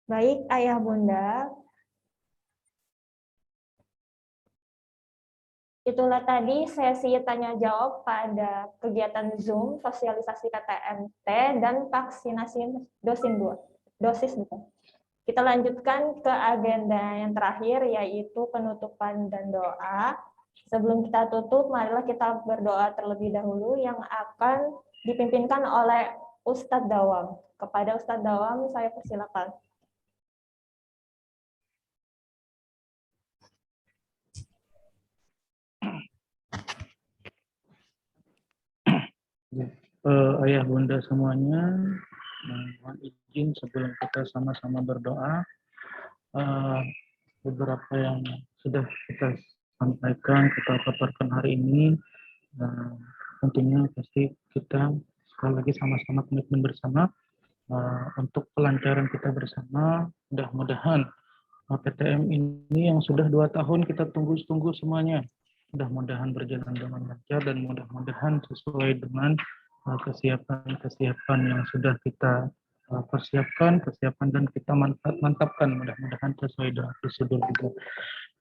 [SPEAKER 2] Baik, Ayah Bunda. Itulah tadi sesi tanya jawab pada kegiatan Zoom, sosialisasi KTMT, dan vaksinasi dosis 2. dosis gitu. Kita lanjutkan ke agenda yang terakhir, yaitu penutupan dan doa. Sebelum kita tutup, marilah kita berdoa terlebih dahulu yang akan dipimpinkan oleh Ustadz Dawam. Kepada Ustadz Dawam, saya persilakan.
[SPEAKER 5] Ayah bunda semuanya, mohon izin sebelum kita sama-sama berdoa, beberapa yang sudah kita sampaikan, kita paparkan hari ini, tentunya pasti kita sekali lagi sama-sama komitmen bersama untuk kelancaran kita bersama. Mudah-mudahan PTM ini yang sudah 2 tahun kita tunggu-tunggu semuanya, mudah-mudahan berjalan dengan lancar dan mudah-mudahan sesuai dengan kesiapan yang sudah kita persiapkan, dan kita mantapkan, mudah-mudahan sesuai dengan prosedur juga.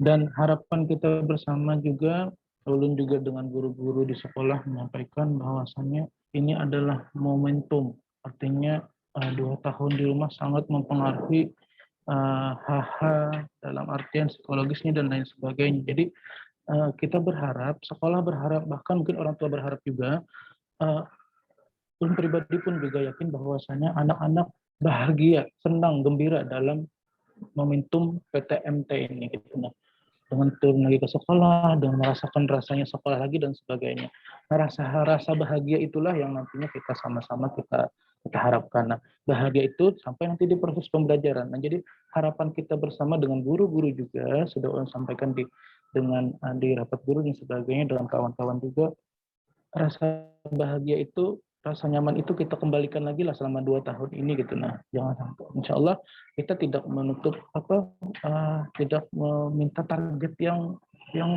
[SPEAKER 5] Dan harapan kita bersama juga, ulun juga dengan guru-guru di sekolah menyampaikan bahwasannya ini adalah momentum, artinya 2 tahun di rumah sangat mempengaruhi hal-hal dalam artian psikologisnya dan lain sebagainya. Jadi kita berharap, sekolah berharap, bahkan mungkin orang tua berharap juga, ulun pribadi pun juga yakin bahwasanya anak-anak bahagia, senang, gembira dalam momentum PTMT ini gitu. Nah, dengan turun lagi ke sekolah, dengan merasakan rasanya sekolah lagi dan sebagainya. Nah, rasa bahagia itulah yang nantinya kita sama-sama kita harapkan. Nah, bahagia itu sampai nanti di proses pembelajaran. Nah, jadi harapan kita bersama dengan guru-guru juga sudah ulun sampaikan di rapat guru dan sebagainya, dengan kawan-kawan juga, rasa bahagia itu, rasa nyaman itu kita kembalikan lagi lah selama 2 tahun ini gitu. Nah, jangan sampai, insya Allah kita tidak menutup tidak meminta target yang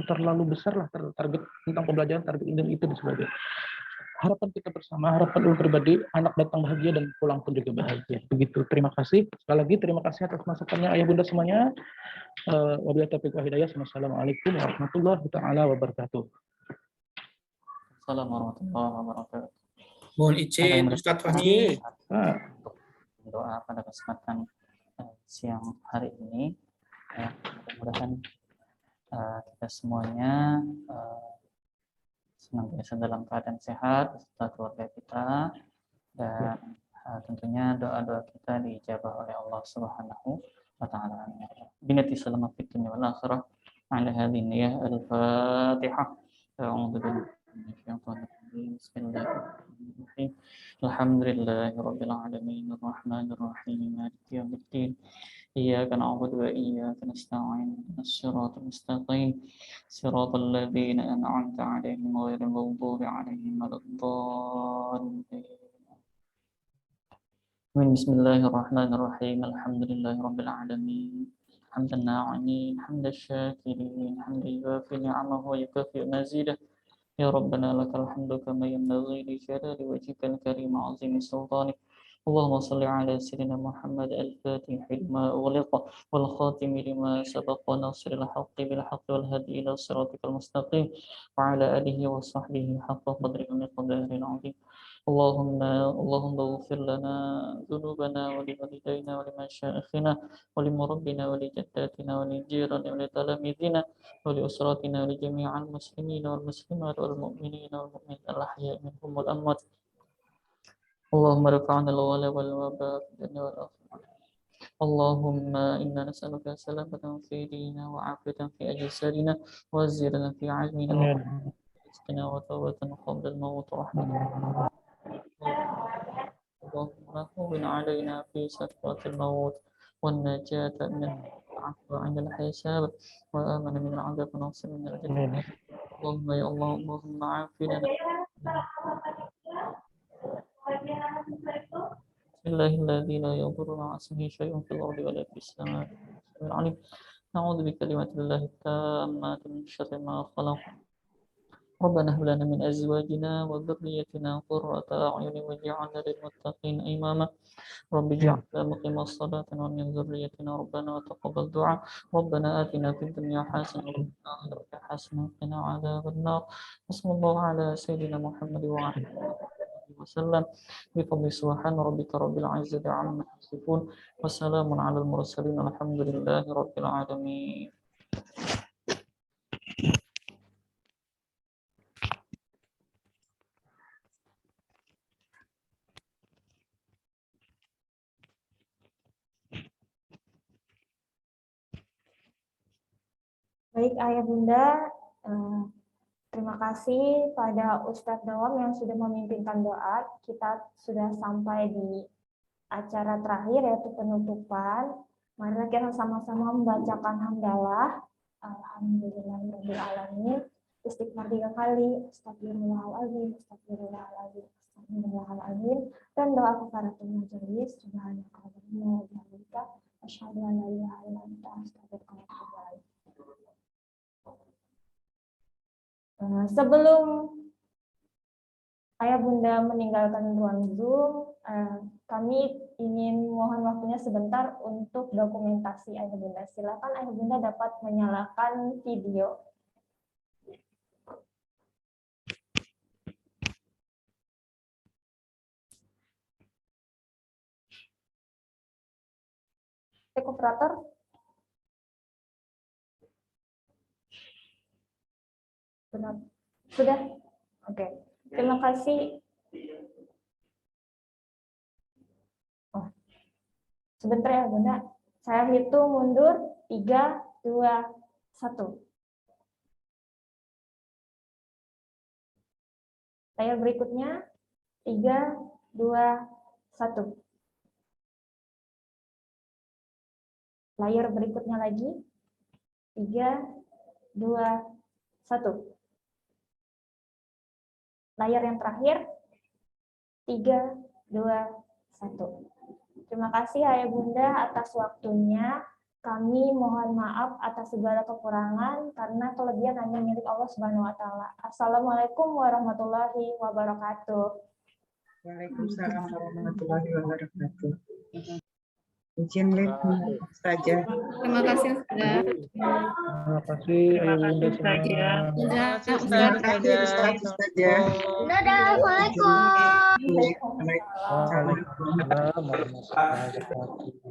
[SPEAKER 5] terlalu besar lah, target tentang pembelajaran, target ini itu dan sebagainya. Harapan kita bersama, harapan ulun pribadi, anak datang bahagia dan pulang pun juga bahagia. Begitu. Terima kasih. Sekali lagi terima kasih atas masukannya ayah bunda semuanya. Wabillahi taufiq wal hidayah. Assalamualaikum warahmatullahi taala wabarakatuh.
[SPEAKER 1] Assalamualaikum warahmatullahi wabarakatuh.
[SPEAKER 14] Mohon izin Ustadz Fahmi
[SPEAKER 1] untuk doa pada kesempatan siang hari ini. Mudah-mudahan kita semuanya senantiasa dalam keadaan sehat serta keluarga kita, dan tentunya doa-doa kita diijabah oleh Allah Subhanahu wa taala. Binati selamat fid dunya wal akhirah. Ala hadhihi niyyah al-Fatihah. A'udzu billahi Bismillahirrahmanirrahim. Alhamdulillahirabbil alamin arrahmanir rahim maliki yaumiddin. Iyyaka na'budu wa iyyaka nasta'in. Ihdinas siratal mustaqim. Siratal ladzina an'amta 'alaihim ghairil maghdubi 'alaihim waladdallin. Bismillahirrahmanirrahim. Alhamdulillahirabbil alamin. Hamdan na'imin, hamdash shakirin, hamdan yuwafi ni'amahu wa yukafi mazidah. Ya Rabbana lakal hamdu kama yanbaghi li jalali wajhikal karim 'azimi sultanik. Allahumma salli ala sayyidina Muhammad al-Fatih lima ughliqa wal khatim lima sabaqa nasril haqqi bil haqqi wal hadi ila siratikal mustaqim wa ala alihi wa sahbihi haqqa qadrihi wa miqdaril 'azim. Allahumma ighfir lana dhunubana wa liwalidayna wa limasyayikhina wa limurabbina wa lijaddatina wa lijirani wa litalamidina wa liusratina wa lijami'al muslimina wal muslimat wal mu'minina wal mu'minat al-ahya'i minhum wal amwat. Allahumma rafa'na al-wala wal waba fid dunya wal akhirah. Allahumma inna nas'aluka salamatan fi dinina wa 'afiyatan fi ajsadina wa ziyadatan fi 'ilmina wa rizqina wa tawbatan qabla al-maut wa rahmatan. Allahumma hawwin 'alaina fi sakratil maut wan najata min al-'afwi 'inda al-hisab wa amana min al-'adab wa nasr min al-jannah. Allahumma ya Allah, Allahumma 'afina. Bismillahilladzi la yadurru ma'a ismihi syai'un fil ardi wa la fis samaa'i. Bismillahirrahmanirrahim. Na'udzu bikalimatillahi tammati min syarri ma khalaq. Rabbana hab lana min azwajina wa dhurriyyatina qurrata a'yunin waj'alna lil muttaqina imama. Rabbi ij'alna muqimas salati wa min dhurriyyatina rabbana wa taqabbal du'a. Rabbana atina fid dunya hasanatan wa fil akhirati hasanatan wa qina 'adzaban nar. Wassallallahu ala sayyidina Muhammad wa ala وسلم بفضل سبحان ربك رب العزة عما يصفون وسلام على المرسلين الحمد لله رب العالمين.
[SPEAKER 2] Baik Ayah Bunda, terima kasih pada Ustadz Dawam yang sudah memimpinkan doa. Kita sudah sampai di acara terakhir yaitu penutupan. Mari kita sama-sama membacakan hamdalah. Alhamdulillahirabbil alamin. Istighfar 3 kali, astagfirullahaladzim, astagfirullahaladzim, astagfirullahaladzim, dan doa kafaratul majelis. Subhanakallahumma wa bihamdika, asyhadu an la ilaha illa anta, astaghfiruka wa atubu ilaik. Sebelum Ayah Bunda meninggalkan ruang Zoom, kami ingin mohon waktunya sebentar untuk dokumentasi Ayah Bunda. Silakan Ayah Bunda dapat menyalakan video. Cek operator. Benar. Sudah? Oke. Terima kasih. Oh. Sebentar ya, Bunda. Saya hitung mundur. 3, 2, 1. Layar berikutnya. 3, 2, 1. Layar berikutnya lagi. 3, 2, 1. Layar yang terakhir, 3, 2, 1. Terima kasih Ayah Bunda atas waktunya. Kami mohon maaf atas segala kekurangan karena kelebihan hanya milik Allah Subhanahu wa taala. Assalamualaikum warahmatullahi wabarakatuh.
[SPEAKER 3] Waalaikumsalam warahmatullahi wabarakatuh. Izin live saja.
[SPEAKER 10] Terima kasih Ustaz.
[SPEAKER 5] Terima kasih Ayah Bunda semua.
[SPEAKER 3] Terima kasih Ustazah.
[SPEAKER 2] Assalamualaikum.
[SPEAKER 5] Waalaikumsalam warahmatullahi wabarakatuh.